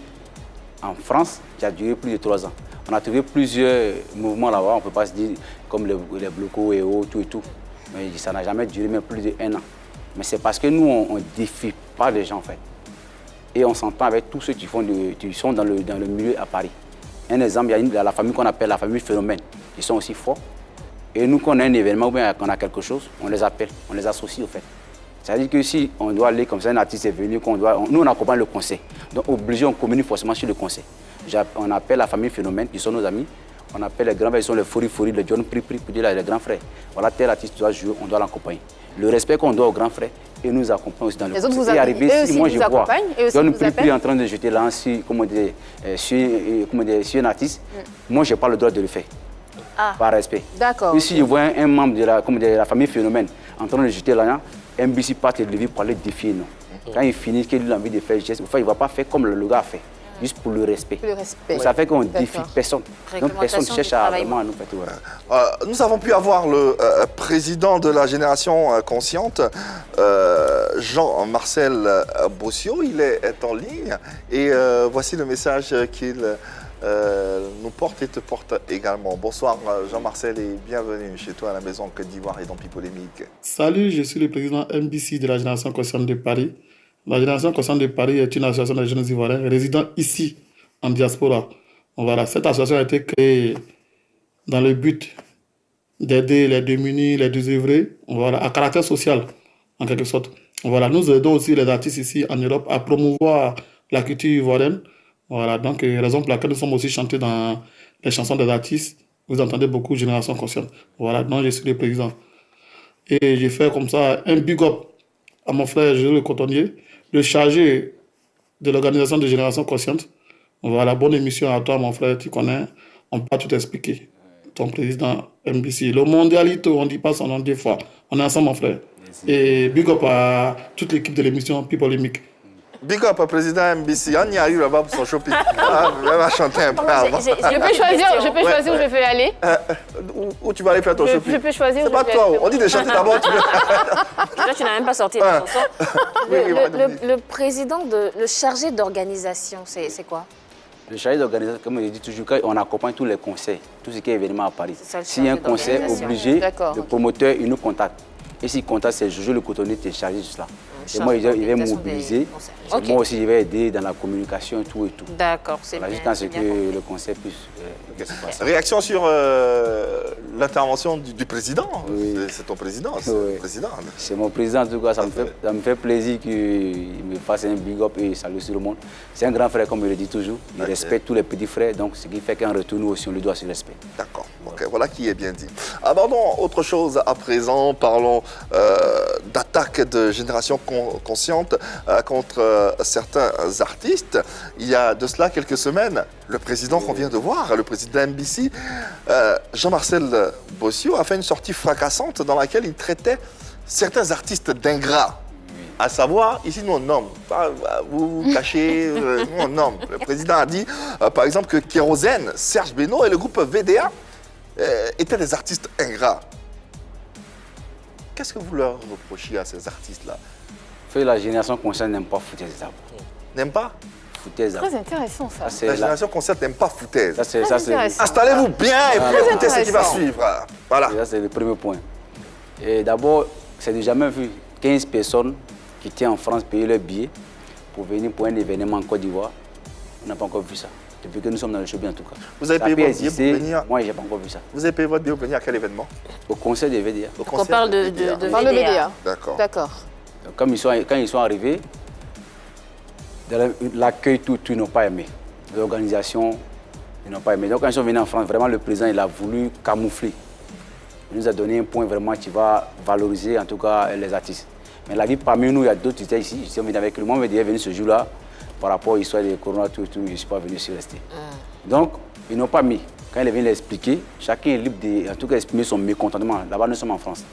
en France qui a duré plus de 3 ans. On a trouvé plusieurs mouvements là-bas, on ne peut pas se dire comme les blocos et autres, tout et tout. Mais ça n'a jamais duré même plus d'1 an. Mais c'est parce que nous, on ne défie pas les gens en fait. Et on s'entend avec tous ceux qui sont dans le milieu à Paris. Un exemple, il y a la famille qu'on appelle la famille Phénomène. Ils sont aussi forts. Et nous, quand on a un événement ou bien qu'on a quelque chose, on les appelle, on les associe au fait. C'est-à-dire que si on doit aller comme ça, un artiste est venu, nous on accompagne le conseil. Donc obligé, on communique forcément sur le conseil. On appelle la famille Phénomène, qui sont nos amis. On appelle les grands frères, qui sont les Fori, les John Pri, pour dire les grands frères. Voilà, tel artiste doit jouer, on doit l'accompagner. Le respect qu'on doit aux grands frères, et nous accompagnent aussi dans le conseil. Les autres vous accompagnent, eux aussi vous accompagnent, et aussi vous appellent. En train de jeter là sur un artiste, moi je n'ai pas le droit de le faire. Ah. Par respect. D'accord. Et si je vois un membre de la famille Phénomène en train de jeter là, MBC part de lui pour aller défier nous. Quand il finit, qu'il a envie de faire geste, il ne va pas faire comme le gars a fait. Juste pour le respect. Le respect. Ça fait qu'on ne défie personne. Donc personne ne cherche à vraiment nous faire. Nous avons pu avoir le président de la génération consciente, Jean-Marcel Bossio. Il est en ligne et voici le message qu'il nous porte et te porte également. Bonsoir Jean-Marcel et bienvenue chez toi à la maison Côte d'Ivoire et dans Pipolémique. Salut, je suis le président MBC de la Génération Consciente de Paris. La Génération Consciente de Paris est une association de jeunes Ivoiriens résidant ici, en diaspora. Voilà, cette association a été créée dans le but d'aider les démunis, les désœuvrés, voilà, à caractère social, en quelque sorte. Voilà, nous aidons aussi les artistes ici en Europe à promouvoir la culture ivoirienne. Voilà, donc raison pour laquelle nous sommes aussi chantés dans les chansons des artistes. Vous entendez beaucoup Génération Consciente. Voilà, donc je suis le président. Et j'ai fait comme ça un big up à mon frère Jérôme Le Cotonnier, le chargé de l'organisation de Génération Consciente. Voilà, bonne émission à toi mon frère, tu connais, on peut tout expliquer. Ton président MBC. Le mondialito, on ne dit pas son nom deux fois. On est ensemble mon frère. Merci. Et big up à toute l'équipe de l'émission Pipolémique. Big up au président MBC. On y arrive là-bas pour son shopping. Elle va chanter un peu avant. Je peux choisir où je veux aller. Où tu vas aller faire ton shopping? Je peux choisir où je vais aller. C'est pas toi. On dit de chanter d'abord. Là, tu n'as même pas sorti la chanson. Le président, le chargé d'organisation, c'est quoi? Le chargé d'organisation, comme je dis toujours, on accompagne tous les conseils, tout ce qui est événement à Paris. S'il y a un conseil obligé, le promoteur, il nous contacte. Et s'il contacte, c'est Jojo Le Cotonnier qui est chargé de cela. Et moi, il va mobiliser. Okay. Moi aussi, je vais aider dans la communication et tout. D'accord, c'est bien. Jusqu'à ce que le conseil puisse se réaction sur l'intervention du président. Oui. C'est ton président, c'est mon président, en tout cas. Ça me fait plaisir qu'il me fasse un big up et salut sur le monde. C'est un grand frère, comme je le dis toujours. Il respecte tous les petits frères, donc ce qui fait qu'en retour, nous aussi, on lui doit ce respect. D'accord. Okay. Voilà qui est bien dit. Abordons autre chose à présent. Parlons d'attaque de Génération Consciente contre certains artistes. Il y a de cela quelques semaines, le président qu'on vient de voir, le président MBC, Jean-Marcel Bossio, a fait une sortie fracassante dans laquelle il traitait certains artistes d'ingrats. À savoir, ici nous on nomme, vous vous cachez, nous on nomme. Le président a dit par exemple que Kérosène, Serge Beno et le groupe VDA étaient des artistes ingrats. Qu'est-ce que vous leur reprochez à ces artistes-là? La Génération Consciente n'aime pas Foutaise Dabo. N'aime pas? Foutaise Dabo. Très intéressant ça. La Génération Consciente n'aime pas Foutaise. Installez-vous bien et puis écoutez ce qui va suivre. Voilà. Ça c'est le premier point. Et d'abord, c'est déjà jamais vu 15 personnes qui étaient en France payer leur billet pour venir pour un événement en Côte d'Ivoire. On n'a pas encore vu ça. Depuis que nous sommes dans le shopping en tout cas. Vous avez payé votre billet pour venir? Moi, je n'ai pas encore vu ça. Vous avez payé votre billet pour venir à quel événement? Au concert de VDA. On parle de VDA. D'accord. Quand ils sont arrivés, l'accueil, tout, ils n'ont pas aimé. L'organisation, ils n'ont pas aimé. Donc quand ils sont venus en France, vraiment le président, il a voulu camoufler. Il nous a donné un point vraiment qui va valoriser en tout cas les artistes. Mais la vie parmi nous, il y a d'autres qui étaient ici. Ils sont venus avec le monde, mais est venu ce jour-là. Par rapport à l'histoire des corona, tout, je ne suis pas venu sur rester. Donc, ils n'ont pas mis. Quand il est venu l'expliquer, chacun est libre d'exprimer son mécontentement. Là-bas, nous sommes en France.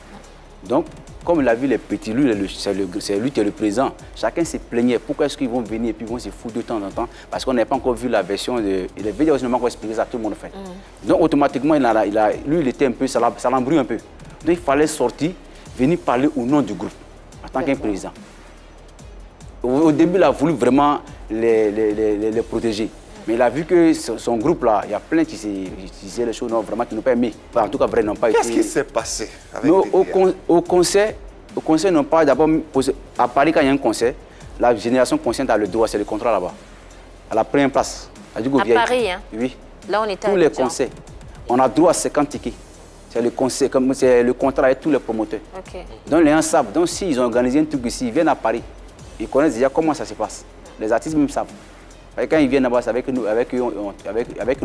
Donc, comme il a vu les petits, c'est lui qui est le président. Chacun s'est plaigné. Pourquoi est-ce qu'ils vont venir et puis ils vont se foutre de temps en temps? Parce qu'on n'a pas encore vu la version de... Et les vidéos aussi n'ont pas encore expliqué ça, tout le monde fait. Donc, automatiquement, lui, il était un peu... Ça l'embrouille un peu. Donc, il fallait sortir, venir parler au nom du groupe, en tant qu'un président. Au début, il a voulu vraiment les protéger. Mais il a vu que son groupe-là, il y a plein qui disaient les choses vraiment qui n'ont pas aimé. En tout cas, vrai, n'ont pas été... Qu'est-ce qui s'est passé avec au conseil, n'ont pas d'abord... À Paris, quand il y a un conseil, la Génération Consciente a le droit, c'est le contrat là-bas. À la première place. À Paris, hein? Oui. Là, on était tous les conseils. On a droit à 50 tickets. C'est le contrat avec tous les promoteurs. Okay. Donc les gens savent. Donc s'ils ont organisé un truc ici, ils viennent à Paris. Ils connaissent déjà comment ça se passe. Les artistes même savent. Et quand ils viennent là-bas, c'est avec nous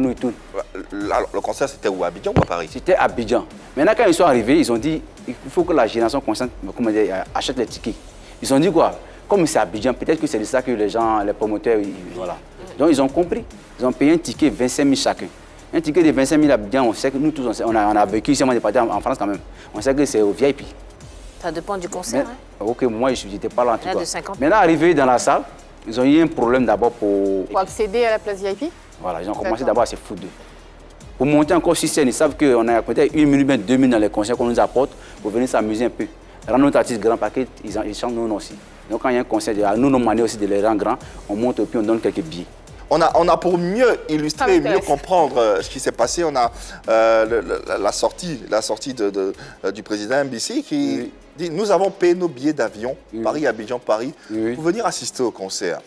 et tout. Le concert, c'était où, à Abidjan ou à Paris? C'était à Abidjan. Maintenant, quand ils sont arrivés, ils ont dit il faut que la Génération Consciente achète les tickets. Ils ont dit quoi? Comme c'est à Abidjan, peut-être que c'est de ça que les gens, les promoteurs, voilà. Donc ils ont compris. Ils ont payé un ticket 25 000 chacun. Un ticket de 25 000 à Abidjan, on sait que nous tous, on a vécu ici, on est parti en France quand même. On sait que c'est au VIP. Ça dépend du concert. Ok, moi, je n'étais pas là en tout cas. De 50. Maintenant, arrivé dans la salle, ils ont eu un problème d'abord pour accéder à la place VIP. Voilà, ils ont commencé d'abord à se foutre d'eux. Pour monter encore sur scène, ils savent qu'on a peut-être 1 minute, 2 minutes dans les concerts qu'on nous apporte pour venir s'amuser un peu. Rendre notre artiste grand paquet, ils chantent nous aussi. Donc quand il y a un concert, nous, nos manières aussi de les rendre grands, on monte et puis on donne quelques billets. On a pour mieux illustrer, mieux comprendre ce qui s'est passé, on a la sortie du président MBC qui dit « Nous avons payé nos billets d'avion, Paris-Abidjan-Paris, pour venir assister au concert.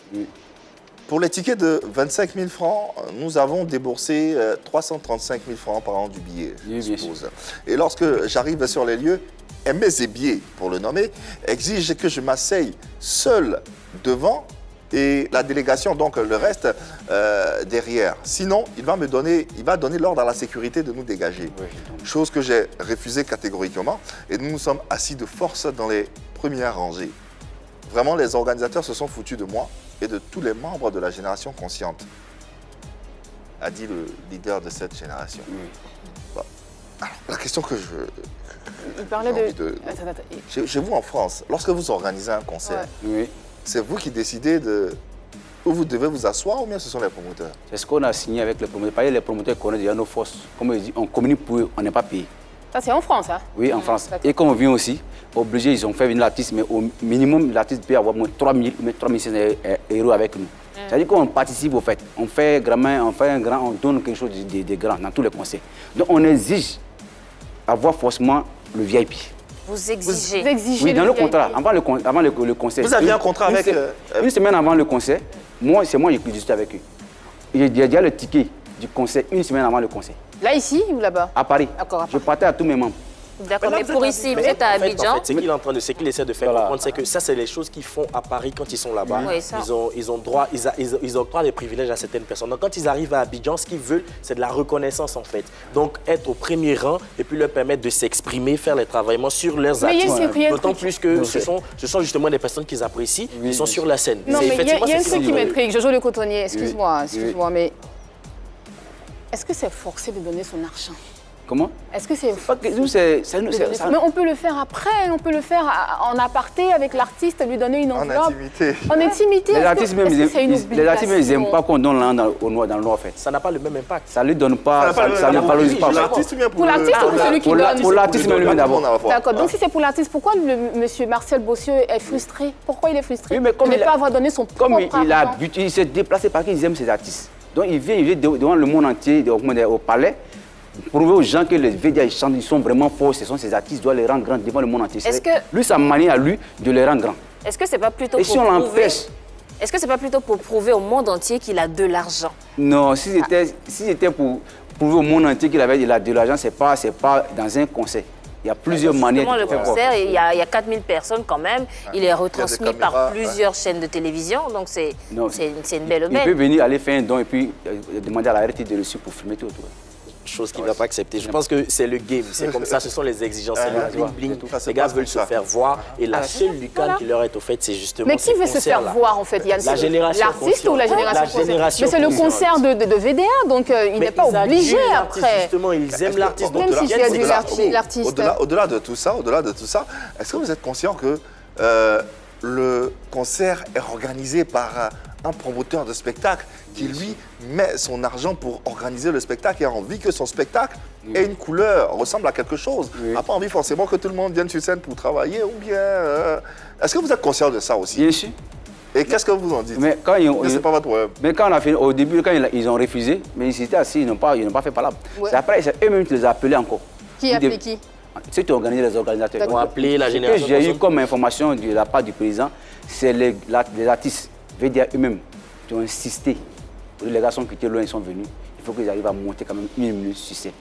Pour les tickets de 25 000 francs, nous avons déboursé 335 000 francs par an du billet, je suppose. Et lorsque j'arrive sur les lieux, Aimé Zébier, pour le nommer, exige que je m'asseye seul devant et la délégation, donc le reste, derrière. Sinon, il va donner l'ordre à la sécurité de nous dégager. Chose que j'ai refusée catégoriquement. Et nous nous sommes assis de force dans les premières rangées. Vraiment, les organisateurs se sont foutus de moi et de tous les membres de la génération consciente, a dit le leader de cette génération. Bon. Alors, la question que il parlait de... Chez vous en France, lorsque vous organisez un concert, c'est vous qui décidez de où vous devez vous asseoir ou bien ce sont les promoteurs? C'est ce qu'on a signé avec les promoteurs. Parce que les promoteurs connaissent déjà nos forces. Comme ils disent, on communique pour eux, on n'est pas payé. Ça, c'est en France, hein? Oui, en France. Et comme on vient aussi, obligé, ils ont fait venir l'artiste, mais au minimum, l'artiste peut avoir moins 3 000 ou 3 500 euros avec nous. C'est-à-dire qu'on participe au fait. On fait un grand, on donne quelque chose de grand dans tous les concerts. Donc on exige avoir forcément le VIP. Vous exigez. Vous exigez oui, dans le contrat, avant le concert. Vous aviez un contrat avec... Une semaine avant le concert, c'est moi qui discute avec eux. J'ai déjà le ticket du concert une semaine avant le concert. Là, ici ou là-bas? À Paris. D'accord, à Paris. Je partais à tous mes membres. D'accord, mais pour ici, vous êtes à Abidjan. En fait, ce qu'il essaie de faire comprendre, c'est que ça, c'est les choses qu'ils font à Paris quand ils sont là-bas. Oui, ils octroient des privilèges à certaines personnes. Donc, quand ils arrivent à Abidjan, ce qu'ils veulent, c'est de la reconnaissance, en fait. Donc, être au premier rang et puis leur permettre de s'exprimer, faire les travaillements sur leurs artistes. D'autant plus que ce sont justement des personnes qu'ils apprécient, ils sont sur la scène. Non, mais il y a un truc qui m'intrigue. Jojo Le Cotonnier, excuse-moi, mais est-ce que c'est forcé de donner son argent? Comment? Est-ce que c'est... Mais on peut le faire après, on peut le faire en aparté avec l'artiste, lui donner une enveloppe. En intimité. En intimité. Les artistes même, ils n'aiment pas qu'on donne dans le noir, en fait. Ça n'a pas le même impact. Ça ne lui donne pas, ça ne valorise pas. Pour l'artiste ou bien pour l'artiste ou pour celui qui donne? Pour l'artiste même lui d'abord. D'accord, donc si c'est pour l'artiste, pourquoi monsieur Marcel Bossieux est frustré? Pourquoi il est frustré? De ne pas avoir donné son propre argent? Comme il s'est déplacé parce qu'ils aiment ses artistes. Donc il vient devant le monde entier, au palais, prouver aux gens que les VDA ils sont vraiment forts, ce sont ces artistes, doivent les rendre grands devant le monde entier. Lui, sa manière à lui de les rendre grands. Est-ce que c'est pas plutôt Et si on l'empêche? Est-ce que c'est pas plutôt pour prouver au monde entier qu'il a de l'argent? Non, si c'était pour prouver au monde entier qu'il avait de l'argent, c'est pas dans un concert. Il y a plusieurs manières de faire. Le concert, il y a 4000 personnes quand même. Il est retransmis par plusieurs chaînes de télévision, donc c'est une belle aubaine. Il peut venir aller faire un don et puis demander à la RT de reçu pour filmer tout autour. Chose qu'il ne va pas accepter. Je pense que c'est le game, c'est comme ça, ce sont les exigences, c'est le bling bling. Les gars veulent se faire voir et la seule lucane qui leur est offerte, c'est justement mais qui veut se faire voir en fait, Yann? La génération l'artiste ou la génération consciente? Mais c'est le concert de VDA, donc il n'est pas obligé après. Justement, ils aiment l'artiste. Même si tu as dit l'artiste. Au-delà de tout ça, est-ce que vous êtes conscient que le concert est organisé par un promoteur de spectacle qui, lui, met son argent pour organiser le spectacle et a envie que son spectacle ait une couleur, ressemble à quelque chose. Il n'a pas envie forcément que tout le monde vienne sur scène pour travailler ou bien... Est-ce que vous êtes conscient de ça aussi? Bien sûr. Et qu'est-ce que vous en dites? Mais quand c'est pas votre problème. Mais quand on a fait, au début, quand ils ont refusé, mais ils étaient assis, ils n'ont pas fait palabre. C'est après, c'est eux-mêmes qui les ont appelés encore. Qui a appelé qui? Ceux qui organisent les organisateurs. Ils ont appelé la génération. Ce que j'ai eu comme information de la part du président, c'est les artistes, VDA eux-mêmes, qui ont insisté. Les gars qui étaient loin, ils sont venus. Il faut qu'ils arrivent à monter quand même 1 minute sur scène.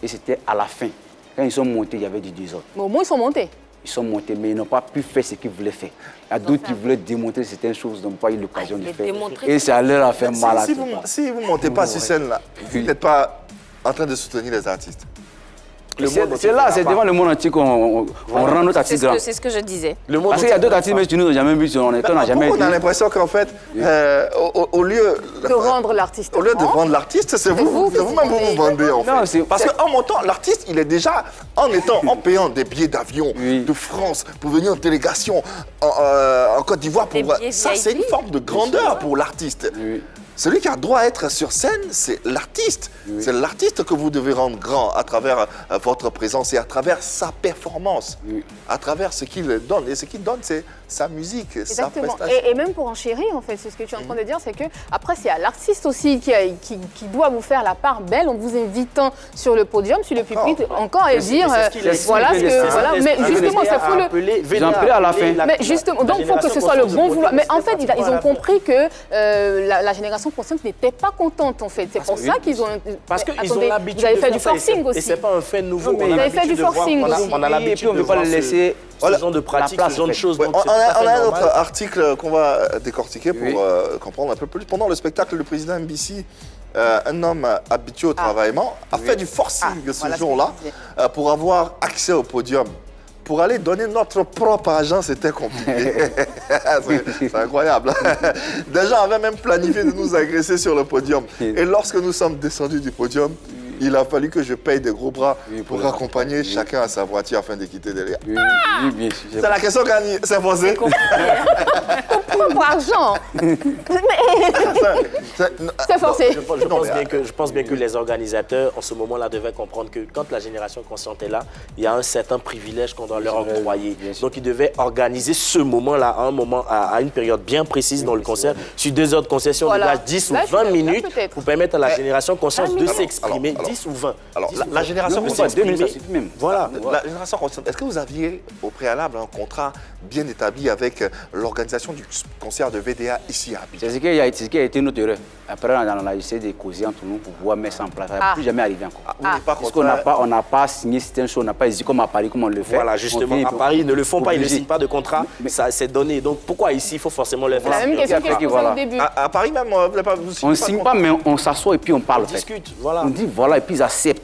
Et c'était à la fin. Quand ils sont montés, il y avait du désordre. Mais au moins, ils sont montés. Ils sont montés, mais ils n'ont pas pu faire ce qu'ils voulaient faire. Il y a d'autres qui voulaient démontrer certaines choses, ils n'ont pas eu l'occasion de faire. Et ça leur a fait mal à tout. Si vous ne montez pas sur scène, là, vous n'êtes pas en train de soutenir les artistes. C'est là, c'est devant le monde entier qu'on rend notre artiste grand. C'est ce que je disais. Parce qu'il y a d'autres artistes mais tu nous as jamais vu, on n'a jamais vu. On a l'impression qu'en fait, au lieu de rendre l'artiste, c'est vous-même vous vendez en fait. Parce qu'en montant, l'artiste, il est déjà, en payant des billets d'avion de France pour venir en délégation en Côte d'Ivoire, ça c'est une forme de grandeur pour l'artiste. celui qui a droit à être sur scène, c'est l'artiste. Oui. C'est l'artiste que vous devez rendre grand à travers votre présence et à travers sa performance, à travers ce qu'il donne. Et ce qu'il donne, c'est sa musique, Exactement. sa prestation. Et même pour enchérir, en fait, c'est ce que tu es en train de dire, c'est que après, c'est à l'artiste aussi qui doit vous faire la part belle en vous invitant sur le podium, sur le pupitre, encore et dire voilà ce que voilà. Mais justement, ça faut le. Ils ont appelé à la fin. Mais justement, donc il faut que ce soit le bon vouloir. Mais en fait, ils ont compris que la génération consciente n'était pas contente, en fait. C'est pour ça qu'ils ont. Parce qu'ils ont l'habitude. Vous avez fait du forcing aussi. Et c'est pas un fait nouveau. Vous avez fait du forcing aussi. On a l'habitude de voir ce genre de pratique, ce genre de choses. Ouais, on a un autre article qu'on va décortiquer pour comprendre un peu plus. Pendant le spectacle, le président MBC, un homme habitué au travaillement, a fait du forcing ce jour-là pour avoir accès au podium. Pour aller donner notre propre argent, c'était compliqué. C'est incroyable. Des gens avaient même planifié de nous agresser sur le podium. Et lorsque nous sommes descendus du podium, il a fallu que je paye des gros bras pour accompagner chacun à sa voiture afin de quitter derrière. Oui, bien sûr. C'est la question qu'on s'est posée. Ton propre argent. C'est forcé. Je pense bien que les organisateurs, en ce moment-là, devaient comprendre que quand la génération consciente est là, il y a un certain privilège qu'on doit leur octroyer. Donc, ils devaient organiser ce moment-là à une période bien précise dans le concert, sur 2 heures de concert, si on dégage 10 ou 20 minutes pour permettre à la génération consciente de s'exprimer. 10 ou 20. Alors, la génération consciente, 2 minutes, même. Voilà, la génération consciente. Est-ce que vous aviez au préalable un contrat bien établi avec l'organisation du concert de VDA ici à Abidjan? C'est ce qui a été notre erreur. Après, on a essayé de causer entre nous pour pouvoir mettre ça en place. Ça n'a plus jamais arrivé encore. Parce qu'on n'a pas signé certaines choses, on n'a pas hésité comme à Paris, comme on le fait. Voilà, justement, à Paris, ils ne le font pas, ils ne signent pas de contrat, ça c'est donné. Donc pourquoi ici, il faut forcément le faire? C'est la même question que je posais au début. À Paris même, on ne signe pas, mais on s'assoit et puis on parle. On discute, voilà. On dit voilà, et puis ils acceptent.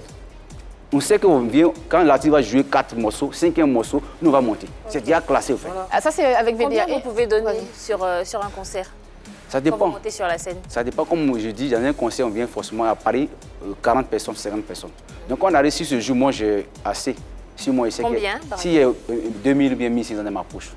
On sait qu'on vient, quand l'artiste va jouer 4 morceaux, 5e morceau, nous on va monter. C'est déjà classé au fait. Ça, c'est avec VDA. Combien vous pouvez donner sur un concert? Ça dépend. Quand vous montez sur la scène. Ça dépend, comme je dis, dans un concert, on vient forcément à Paris, 40 personnes, 50 personnes. Donc on a réussi ce jour, moi j'ai assez. Si moi, combien? S'il y a 2000 ou bien 1500 dans ma poche.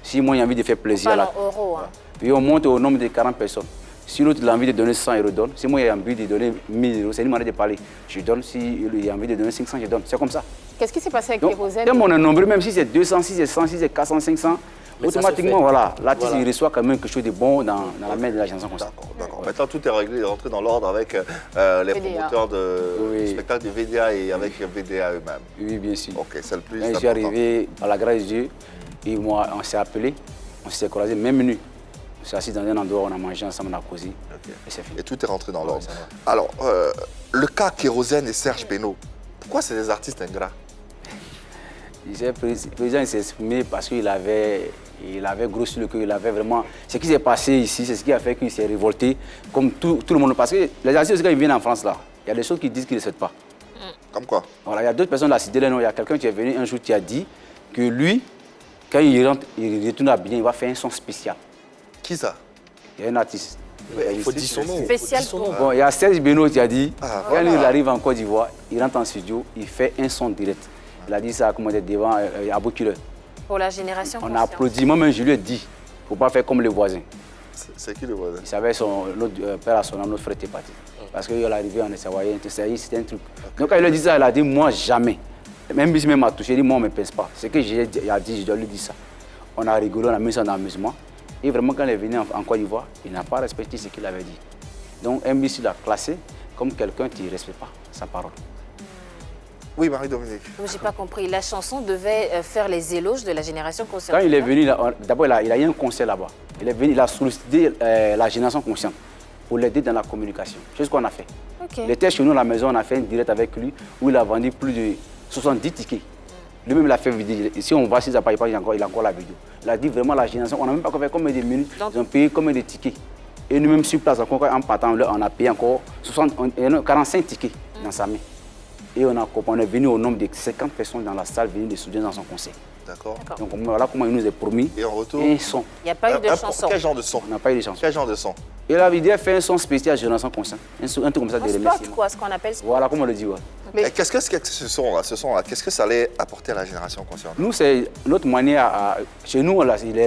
Si moi j'ai envie de faire plaisir. On parle en euros. Hein. Puis on monte au nombre de 40 personnes. Si l'autre a envie de donner 100 euros, donne. Si moi j'ai envie de donner 1000 euros, c'est une manière de parler. Je donne. Si il a envie de donner 500, je donne. C'est comme ça. Qu'est-ce qui s'est passé avec Kérosène? Comme on est nombreux, même si c'est 200, si c'est 100, si c'est 400, 500, automatiquement, voilà, l'artiste il reçoit quand même quelque chose de bon dans la main de la chanson comme ça. D'accord. Maintenant, tout est réglé, rentré dans l'ordre avec les promoteurs du spectacle de VDA et avec VDA eux-mêmes. Oui, bien sûr. Ok, c'est le plus important. Je suis arrivé à la grâce de Dieu et moi, on s'est appelé, on s'est croisés, même nu. On s'est assis dans un endroit où on a mangé ensemble, on a causé. Okay. Et c'est fini. Et tout est rentré dans l'ordre. Alors, le cas Kérosène et Serge Beno, pourquoi c'est des artistes ingrats? Le président s'est exprimé parce qu'il avait grossi le cœur, il avait vraiment... Ce qui s'est passé ici, c'est ce qui a fait qu'il s'est révolté, comme tout le monde. Parce que les artistes, quand ils viennent en France, là, il y a des choses qu'ils disent qu'ils ne souhaitent pas. Comme quoi? Voilà, il y a d'autres personnes, là, cité les noms. Il y a quelqu'un qui est venu un jour qui a dit que lui, quand il rentre, il retourne à Abidjan, il va faire un son spécial. Qui ça? Il y a un artiste. Il faut dire son nom. Spécial pour... Bon, il y a Serge Beno qui a dit, quand il arrive en Côte d'Ivoire, il rentre en studio, il fait un son direct. Il a dit ça comme on était devant Abou Killer. Pour la génération On a applaudi. Moi-même, je lui ai dit, il ne faut pas faire comme les voisins. C'est qui le voisin? Il savait notre père à son nom, notre frère était parti. Parce qu'il est arrivé en Hawaïen, c'était un truc. Donc quand il a dit ça, il a dit, moi, jamais. Même si il m'a touché, il dit, moi, on ne me pèse pas. Ce que j'ai dit, je dois lui dire ça. On a rigolé, on a mis ça dans l'amusement. Et vraiment, quand il est venu en Côte d'Ivoire, il n'a pas respecté ce qu'il avait dit. Donc, MBC l'a classé comme quelqu'un qui ne respecte pas sa parole. Oui, Marie-Dominique. Je n'ai pas compris. La chanson devait faire les éloges de la génération consciente. Quand il est venu, d'abord, il a eu un concert là-bas. Il est venu, il a sollicité la génération consciente pour l'aider dans la communication. C'est ce qu'on a fait. Okay. Il était chez nous à la maison, on a fait un direct avec lui où il a vendu plus de 70 tickets. Lui-même, il a fait vidéo. Si on voit si ça ne paye pas, il a encore la vidéo. Il a dit vraiment la génération, on n'a même pas fait combien de minutes, ils ont payé combien de tickets. Et nous-mêmes sur place, en partant, on a payé encore 45 tickets dans sa main. Et on est venu au nombre de 50 personnes dans la salle venues de soutenir dans son concert. D'accord. Donc voilà comment il nous a promis. Et en retour, un son. Il n'y a pas eu de chanson. Quel genre de son? On n'a pas eu de chanson. Quel genre de son? Et là, il a fait un son spécial Génération Consciente. Un truc comme ça de remerciement. Spot, quoi, ce qu'on appelle spot. Voilà, comme on le dit. Ouais. Mais qu'est-ce que ce son-là, qu'est-ce que ça allait apporter à la génération consciente? Nous, c'est notre manière, chez nous,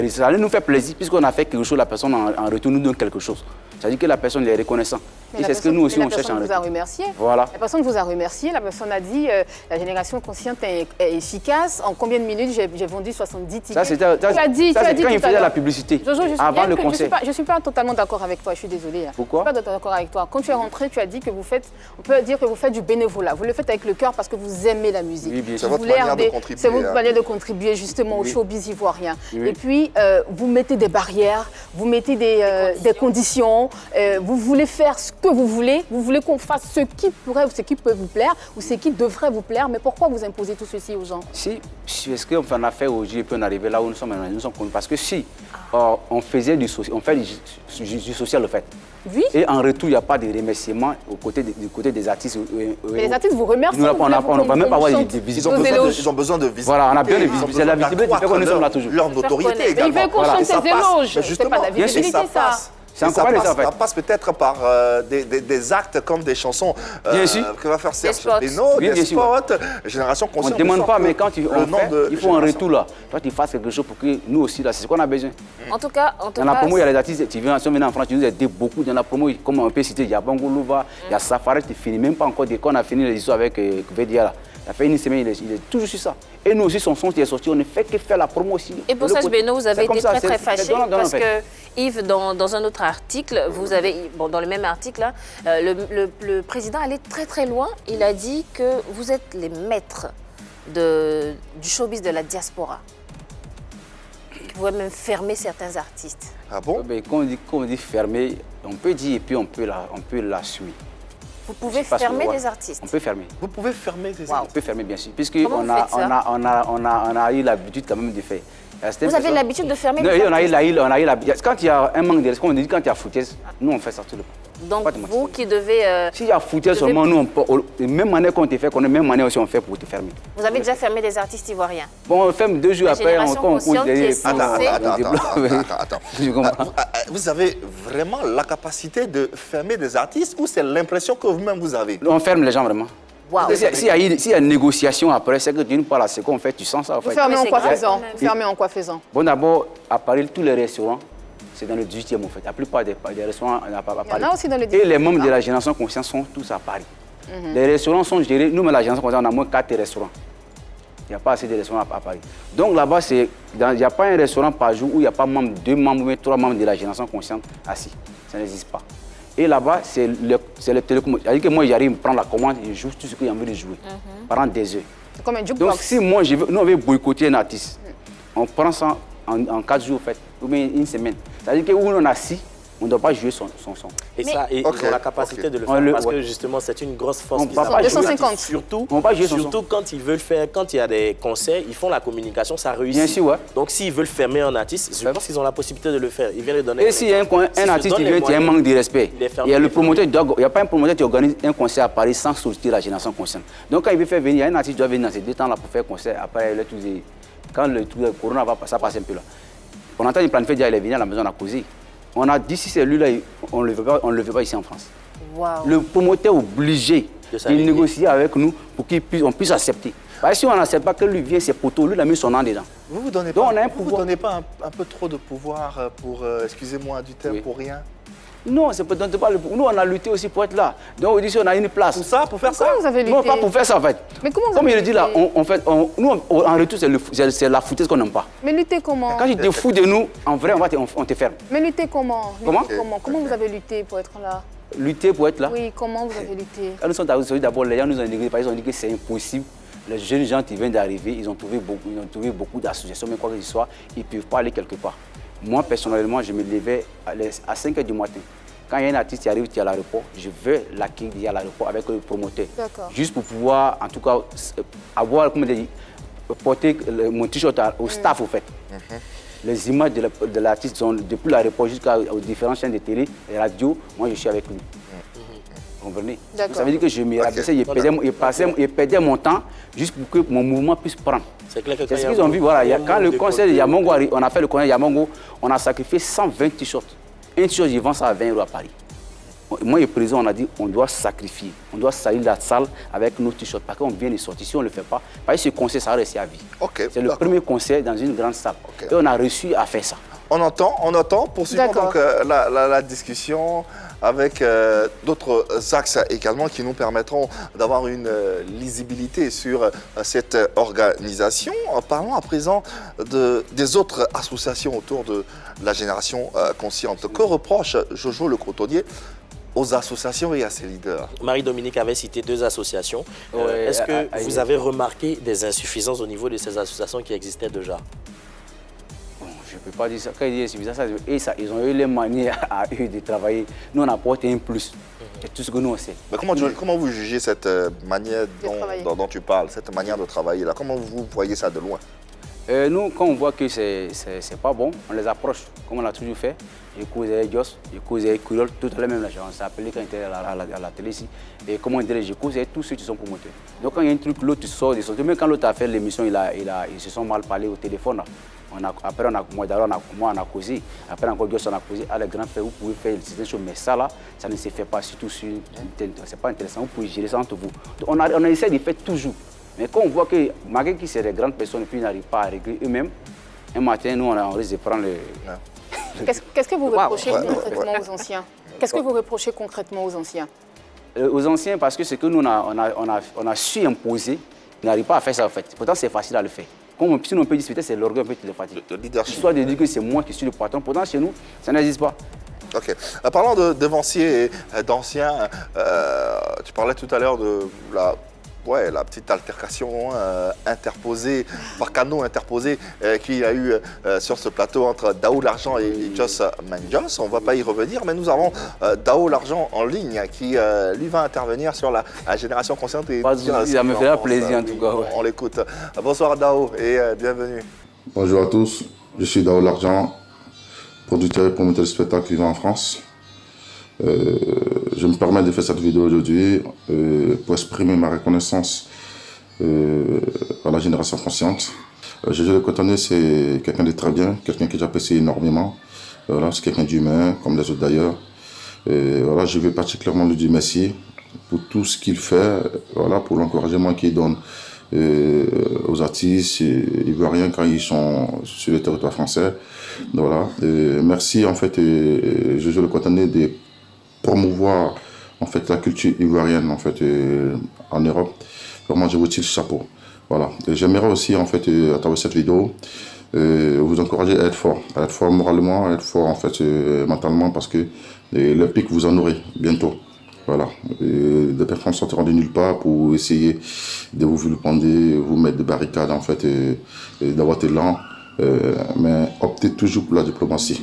ça allait nous faire plaisir, puisqu'on a fait quelque chose, la personne en retour nous donne quelque chose. Ça veut dire que la personne est reconnaissante. Et c'est ce que nous aussi, on cherche en retour. La personne vous a remercié. Voilà. La personne vous a remercié. La personne a dit la génération consciente est efficace. En combien de minutes j'ai vendu 70 tickets. Ça, c'était quand il faisait la publicité, Jojo, avant le concert. Je ne suis pas totalement d'accord avec toi, je suis désolée. Pourquoi? Je ne suis pas d'accord avec toi. Quand tu es rentré, tu as dit que vous faites, on peut dire que vous faites du bénévolat. Vous le faites avec le cœur parce que vous aimez la musique. Oui, bien sûr. C'est votre manière de contribuer. C'est votre manière de contribuer justement au showbiz ivoirien. Oui. Et puis, vous mettez des barrières, vous mettez des conditions, vous voulez faire ce que vous voulez qu'on fasse ce qui peut vous plaire ou ce qui devrait vous plaire, mais pourquoi vous imposez tout ceci aux gens? Si, est-ce qu'on a fait aujourd'hui et puis on est arrivé là où nous sommes connus? Parce que si on faisait du social, on fait du social, le fait. Oui. Et en retour, il n'y a pas de remerciements du côté des artistes. Mais les artistes vous remercient. On ne va même pas avoir des visites. Ils ont besoin de visibilité. Voilà, on a bien de visibilité. C'est la visibilité qui fait que nous sommes là toujours. Leur notoriété Mais également. ils veulent qu'on chante ses éloges. C'est pas de la visibilité, ça. C'est encore pas ça, en fait. Ça passe peut-être par des actes comme des chansons que va faire Serge Beno, des spots, Génération Consciente. On ne demande pas, mais quand on fait, il faut un retour là. Toi, tu fasses quelque chose pour que nous aussi, là, c'est ce qu'on a besoin. En tout cas, dans la promo, il y a les artistes, tu viens en France, tu nous aides beaucoup. Dans la promo, comme on peut citer, il y a Bango Louva, il y a Safari, tu finis même pas encore, quand on a fini les histoires avec Vedia là. Il a fait une semaine, il est toujours sur ça. Et nous aussi, son son qui est sorti, on ne fait que faire la promo aussi. Et pour Serge Beno, vous avez été très fâché parce que Yves, dans un autre article, vous avez, dans le même article, là, le président allait très loin. Il a dit que vous êtes les maîtres du showbiz de la diaspora. Vous pouvez même fermer certains artistes. Ah bon? Quand on dit fermer, on peut dire et puis on peut l'assumer. Vous pouvez fermer des artistes. On peut fermer. Vous pouvez fermer des artistes. On peut fermer, bien sûr. Puisqu'on a eu l'habitude quand même de faire. Vous avez l'habitude de fermer des artistes? Non, on a eu l'habitude. Quand il y a un manque de respect, on dit quand il y a foutaise, nous on fait ça tout le temps. Donc vous qui devez... S'il y a foutaise seulement, nous, même manière qu'on te fait, même manière aussi on fait pour te fermer. Vous avez déjà fermé des artistes ivoiriens? Bon, on ferme 2 jours après, on compte derrière. Attends. Vous avez vraiment la capacité de fermer des artistes ou c'est l'impression que vous-même vous avez? On ferme les gens vraiment. Wow. S'il y a une négociation après, c'est que d'une part, là, c'est qu'on fait, tu sens ça. En fait. Vous fermez en quoi faisant? Fermez en quoi faisant? Bon, d'abord, à Paris, tous les restaurants, c'est dans le 18e en fait. La plupart des restaurants à Paris. Il y en a aussi dans le 18e. Et les membres de la Génération Consciente sont tous à Paris. Les restaurants sont gérés. Nous, mais la Génération Consciente, on a moins 4 restaurants. Il n'y a pas assez de restaurants à Paris. Donc là-bas, il n'y a pas un restaurant par jour où il n'y a pas 2 membres ou 3 membres de la Génération Consciente assis. Ça n'existe pas. Et là-bas, c'est le télécom. C'est-à-dire que moi, j'arrive à prendre la commande et je joue tout ce que j'ai envie de jouer pendant des heures. C'est comme un jukebox. Donc si moi, nous, on veut boycotter un artiste, on prend ça en 4 jours, en fait, ou bien une semaine. C'est-à-dire que où on est assis, on ne doit pas jouer son son. Et ça, ils ont la capacité de le faire parce que justement, c'est une grosse force. 250. Surtout, surtout quand ils veulent faire, quand il y a des concerts, ils font la communication, ça réussit. Bien sûr, ouais. Donc s'ils veulent fermer un artiste, je pense qu'ils ont la possibilité de le faire. Ils viennent lui donner. Et si un artiste vient, il y a un manque de respect. Il y a le promoteur, il n'y a pas un promoteur qui organise un concert à Paris sans solliciter la Génération Consciente. Donc quand il veut faire venir, il y a un artiste qui doit venir dans ces 2 temps-là pour faire concert. Après, quand le corona va passer, ça passe un peu là. On entend une planifier déjà, il est venu à la maison à causer. On a dit si c'est lui là, on ne le veut pas ici en France. Wow. Le promoteur est obligé de négocier avec nous pour qu'on puisse accepter. Parce que si on n'accepte pas que lui vienne, ses poteaux, lui il a mis son nom dedans. Vous ne vous donnez pas un peu trop de pouvoir pour, excusez-moi du terme, pour rien? Non, c'est peut-être pas le pouvoir. Nous, on a lutté aussi pour être là. Donc, on dit si on a une place. Pour ça, pour faire ça? Comment vous avez lutté? Non, pas pour faire ça, en fait. Mais comment vous Comme avez il dit là, nous, en retour, c'est la foutaise qu'on n'aime pas. Mais lutter comment? Quand tu te fous de nous, en vrai, on te ferme. Mais lutter comment? Comment? Comment vous avez lutté pour être là? Lutter pour être là? Oui, comment vous avez lutté? Quand nous sommes arrivés, d'abord, les gens nous ont négligé, parce qu'ils ont dit que c'est impossible. Les jeunes gens qui viennent d'arriver, ils ont trouvé beaucoup d'associations, mais quoi que ce soit, ils ne peuvent pas aller quelque part. Moi, personnellement, je me levais à 5 h du matin. Quand il y a un artiste qui arrive à l'aéroport, je veux l'accueillir à l'aéroport avec le promoteur. Juste pour pouvoir, en tout cas, avoir, comment dire, porter mon t-shirt au staff, au fait. Les images de l'artiste sont depuis l'aéroport jusqu'aux différentes chaînes de télé et radio, moi je suis avec lui. Vous comprenez? Ça veut dire que je me rabaissais, je perdais mon temps juste pour que mon mouvement puisse prendre. C'est ce qu'ils ont vu. Voilà. Quand le concert de Yamongo, on a fait le concert de Yamongo, on a sacrifié 120 t-shirts. Un t-shirt, je vends ça à 20 € à Paris. Moi et le président, on a dit on doit sacrifier. On doit salir la salle avec nos t-shirts parce qu'on vient de sortir. Si on ne le fait pas, parce que ce concert, ça va rester à vie. C'est le premier concert dans une grande salle. Et on a réussi à faire ça. On entend. Poursuivons donc la discussion avec d'autres axes également qui nous permettront d'avoir une lisibilité sur cette organisation. Parlons à présent des autres associations autour de la génération consciente. Que reproche Jojo Le Cotonnier aux associations et à ses leaders? Marie-Dominique avait cité 2 associations. Est-ce que vous avez remarqué des insuffisances au niveau de ces associations qui existaient déjà? Je ne peux pas dire ça. Quand ils disent insuffisance, ils ont eu les manières à eux de travailler. Nous, on apporte un plus. C'est tout ce que nous, on sait. Mais comment vous jugez cette manière dont tu parles, cette manière de travailler là? Comment vous voyez ça de loin? Nous, quand on voit que c'est pas bon, on les approche, comme on l'a toujours fait. J'ai causé avec Jos, j'ai causé avec Kurol, tout à l'heure même, on s'est appelé quand on était à la télé ici. Et comment on dirait, j'ai causé avec tous ceux qui sont promoteurs. Donc quand il y a un truc, l'autre tu sors, même quand l'autre a fait l'émission, ils se sont mal parlé au téléphone. Là. Après, moi, on a causé. Après, encore Jos, on a causé. Ah, les grands frères, vous pouvez faire certaines choses, mais ça, là, ça ne se fait pas, surtout sur c'est pas intéressant. Vous pouvez gérer ça entre vous. Donc, on essaie de faire toujours. Mais quand on voit que, malgré qu'ils sont des grandes personnes, puis ils n'arrivent pas à régler eux-mêmes, un matin, nous, on risque de prendre le... Qu'est-ce que vous reprochez concrètement aux anciens? Qu'est-ce que vous reprochez concrètement aux anciens? Aux anciens, parce que ce que nous, on a su imposer, ils n'arrivent pas à faire ça, en fait. Pourtant, c'est facile à le faire. Si on peut discuter, c'est l'orgueil un peu qui les fatigue. Le leadership. Histoire de dire que c'est moi qui suis le patron. Pourtant, chez nous, ça n'existe pas. Ok. Parlant de devanciers et d'anciens, tu parlais tout à l'heure de la petite altercation interposée, par canot interposé, qu'il y a eu sur ce plateau entre Dao L'Argent et Jos Manjos. On ne va pas y revenir, mais nous avons Dao L'Argent en ligne qui, lui, va intervenir sur la génération consciente. Ça me fait plaisir en tout cas. Ouais. On l'écoute. Bonsoir Dao et bienvenue. Bonjour à tous, je suis Dao L'Argent, producteur et promoteur de spectacle vivant en France. Je me permets de faire cette vidéo aujourd'hui pour exprimer ma reconnaissance à la génération consciente. Jojo Le Cotonnier, c'est quelqu'un de très bien, quelqu'un que j'apprécie énormément. Voilà, c'est quelqu'un d'humain, comme les autres d'ailleurs. Voilà, je veux particulièrement lui dire merci pour tout ce qu'il fait, voilà, pour l'encouragement qu'il donne aux artistes ivoiriens quand ils sont sur le territoire français. Voilà. Merci en fait Jojo Le Cotonnier de promouvoir en fait la culture ivoirienne en fait en Europe. Vraiment, je vous tire le chapeau. Voilà. J'aimerais aussi en fait à travers cette vidéo vous encourager à être fort moralement, à être fort en fait mentalement, parce que le pic vous en aurez bientôt. Voilà. Des personnes sortiront de nulle part pour essayer de vous vilipender, vous mettre des barricades en fait d'avoir été lent, mais optez toujours pour la diplomatie.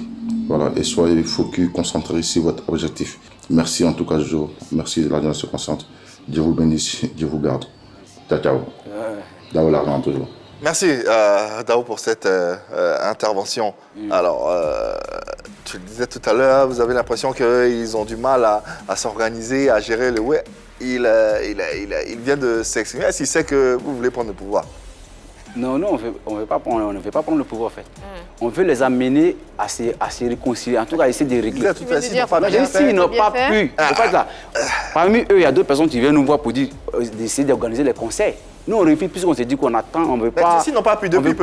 Voilà, et soyez focus, concentrés sur votre objectif. Merci en tout cas, Jojo. Merci de la génération consciente. Dieu vous bénisse, Dieu vous garde. Ciao, ciao. Dao L'Argent toujours. Merci Dao pour cette intervention. Alors, tu le disais tout à l'heure, vous avez l'impression qu'ils ont du mal à s'organiser, à gérer le web. Il vient de s'exprimer. Est-ce qu'il sait que vous voulez prendre le pouvoir? Non, on ne veut pas prendre le pouvoir en fait. On veut les amener à se réconcilier, en tout cas essayer de régler. S'ils n'ont pas pu, parmi eux, il y a d'autres personnes qui viennent nous voir pour dire d'essayer d'organiser les concerts. Nous, on refuse puisqu'on s'est dit qu'on attend, on ne veut pas. S'ils n'ont pas pu depuis,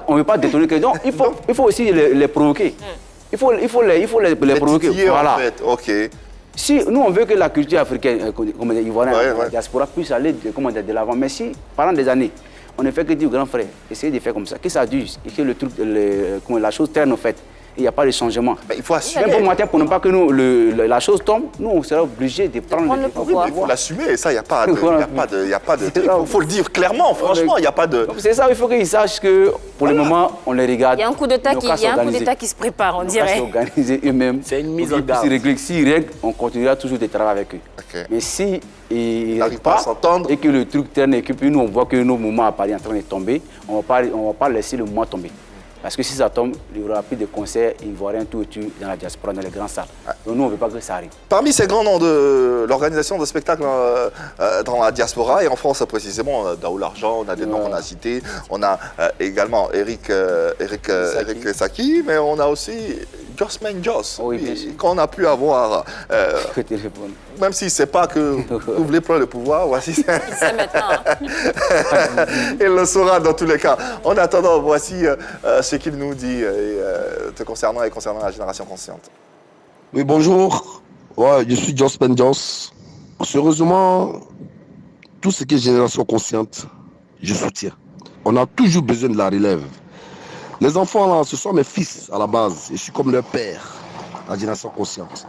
on ne veut pas détonner quelqu'un. Il faut aussi les provoquer. Il faut les provoquer. Voilà. En fait. Ok. Si nous, on veut que la culture africaine, comme ivoirienne, la diaspora puisse aller de l'avant, mais si, pendant des années, on ne fait que dire aux grands frères, essayez de faire comme ça, que ça dure, et que le truc, la chose traîne en fait. Il n'y a pas de changement. Il faut assumer. Même pour matin, pour ne pas que la chose tombe, nous, on sera obligés de prendre le pouvoir. Il faut l'assumer, et ça, il n'y a pas de... Il faut le dire clairement, franchement, il n'y a pas de... C'est ça, il faut qu'ils sachent que, pour le moment, on les regarde. Il y a un coup d'État qui se prépare, on dirait. Ils vont s'organiser eux-mêmes. C'est une mise en garde. S'ils règlent, on continuera toujours de travailler avec eux. Okay. Mais si ils n'arrivent pas à s'entendre et que le truc traîne et que puis nous, on voit que nos moments à Paris sont en train de tomber, on ne va pas laisser le moment tomber. Parce que si ça tombe, il y aura plus de concerts ivoiriens tout autour dans la diaspora, dans les grandes salles. Donc nous, on ne veut pas que ça arrive. Parmi ces grands noms de l'organisation de spectacles dans la diaspora, et en France précisément, Dao L'Argent, on a des noms qu'on a cités. On a également Eric Saki, mais on a aussi Jossman Joss, Oui, bien sûr. qu'on a pu avoir. Que téléphone. Même s'il ne sait pas que vous voulez prendre le pouvoir, voici. Il sait maintenant. Hein. Il le saura dans tous les cas. En attendant, voici ce qu'il nous dit te concernant et concernant la génération consciente. Oui, bonjour. Ouais, je suis Jossman Joss. Sérieusement, tout ce qui est génération consciente, je soutiens. On a toujours besoin de la relève. Les enfants, là, ce sont mes fils à la base. Je suis comme leur père, la génération consciente.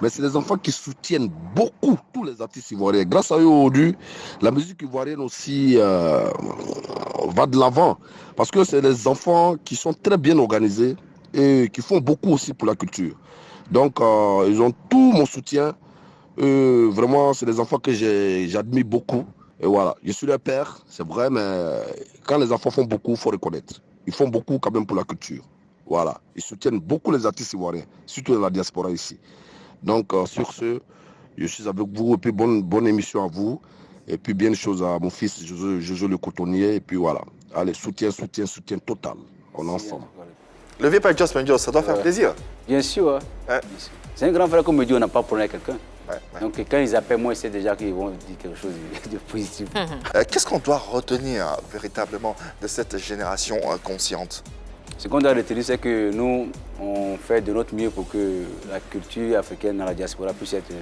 Mais c'est les enfants qui soutiennent beaucoup tous les artistes ivoiriens. Grâce à eux, aujourd'hui, la musique ivoirienne aussi va de l'avant. Parce que c'est des enfants qui sont très bien organisés et qui font beaucoup aussi pour la culture. Donc, ils ont tout mon soutien. Vraiment, c'est des enfants que j'admire beaucoup. Et voilà, je suis leur père, c'est vrai, mais quand les enfants font beaucoup, il faut reconnaître. Ils font beaucoup quand même pour la culture. Voilà, ils soutiennent beaucoup les artistes ivoiriens, surtout dans la diaspora ici. Donc, sur ce, je suis avec vous, et puis bonne émission à vous. Et puis, bien de choses à mon fils, Jojo le cotonnier. Et puis voilà, allez, soutien total. On est ensemble. Levé par Jossman Joss, ça doit faire plaisir. Bien sûr. Hein. Ouais. C'est un grand frère comme me dit, on n'a pas pour quelqu'un. Ouais. Donc quand ils appellent, moi, c'est déjà qu'ils vont dire quelque chose de positif. Qu'est-ce qu'on doit retenir véritablement de cette génération consciente? Ce qu'on doit retenir, c'est que nous, on fait de notre mieux pour que la culture africaine dans la diaspora puisse être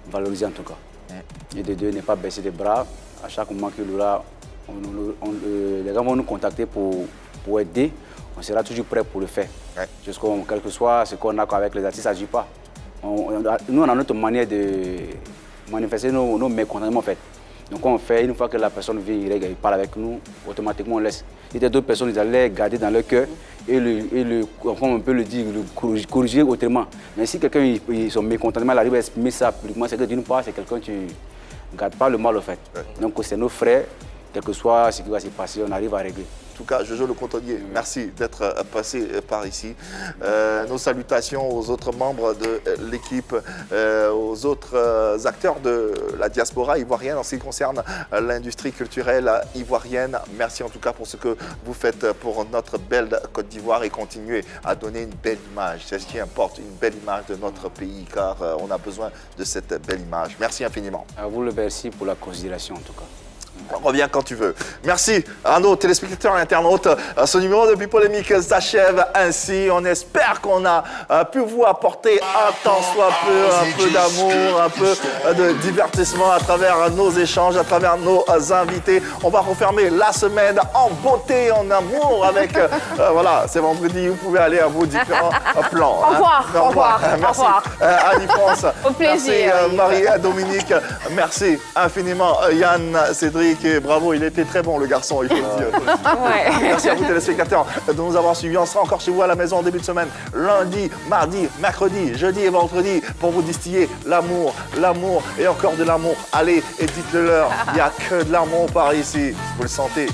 valorisée en tout cas. Et de deux, ne pas baisser les bras. À chaque moment qu'il y aura, les gens vont nous contacter pour aider. On sera toujours prêt pour le faire. Ouais. Quel que soit ce qu'on a avec les artistes, ça n'agit pas. Nous, on a notre manière de manifester nos mécontentements en fait. Donc on fait, une fois que la personne vient, il parle avec nous, automatiquement on laisse. Il y a d'autres personnes, ils allaient garder dans leur cœur et on peut le dire, le corriger autrement. Mais si quelqu'un, son mécontentement, il arrive à exprimer ça publiquement, c'est que d'une part, c'est quelqu'un qui ne garde pas le mal au fait. Ouais. Donc c'est nos frères, quel que soit ce qui va se passer, on arrive à régler. En tout cas, Jojo le cotonnier, merci d'être passé par ici. Nos salutations aux autres membres de l'équipe, aux autres acteurs de la diaspora ivoirienne en ce qui concerne l'industrie culturelle ivoirienne. Merci en tout cas pour ce que vous faites pour notre belle Côte d'Ivoire et continuez à donner une belle image. C'est ce qui importe, une belle image de notre pays, car on a besoin de cette belle image. Merci infiniment. À vous le merci pour la considération en tout cas. Reviens quand tu veux. Merci à nos téléspectateurs et internautes. Ce numéro de Plus Polémique s'achève ainsi. On espère qu'on a pu vous apporter un tant soit peu, un peu d'amour, un peu de divertissement à travers nos échanges, à travers nos invités. On va refermer la semaine en beauté, en amour avec... voilà, c'est vendredi, vous pouvez aller à vos différents plans. Au revoir. Au revoir. Merci Annie-France. Au plaisir. Merci Marie-Dominique. Merci infiniment Yann, Cédric. Et bravo, il était très bon le garçon, il faut le dire. Ouais. Merci à vous téléspectateurs de nous avoir suivis. On sera encore chez vous à la maison en début de semaine, lundi, mardi, mercredi, jeudi et vendredi pour vous distiller l'amour et encore de l'amour. Allez et dites-le leur, il n'y a que de l'amour par ici. Vous le sentez?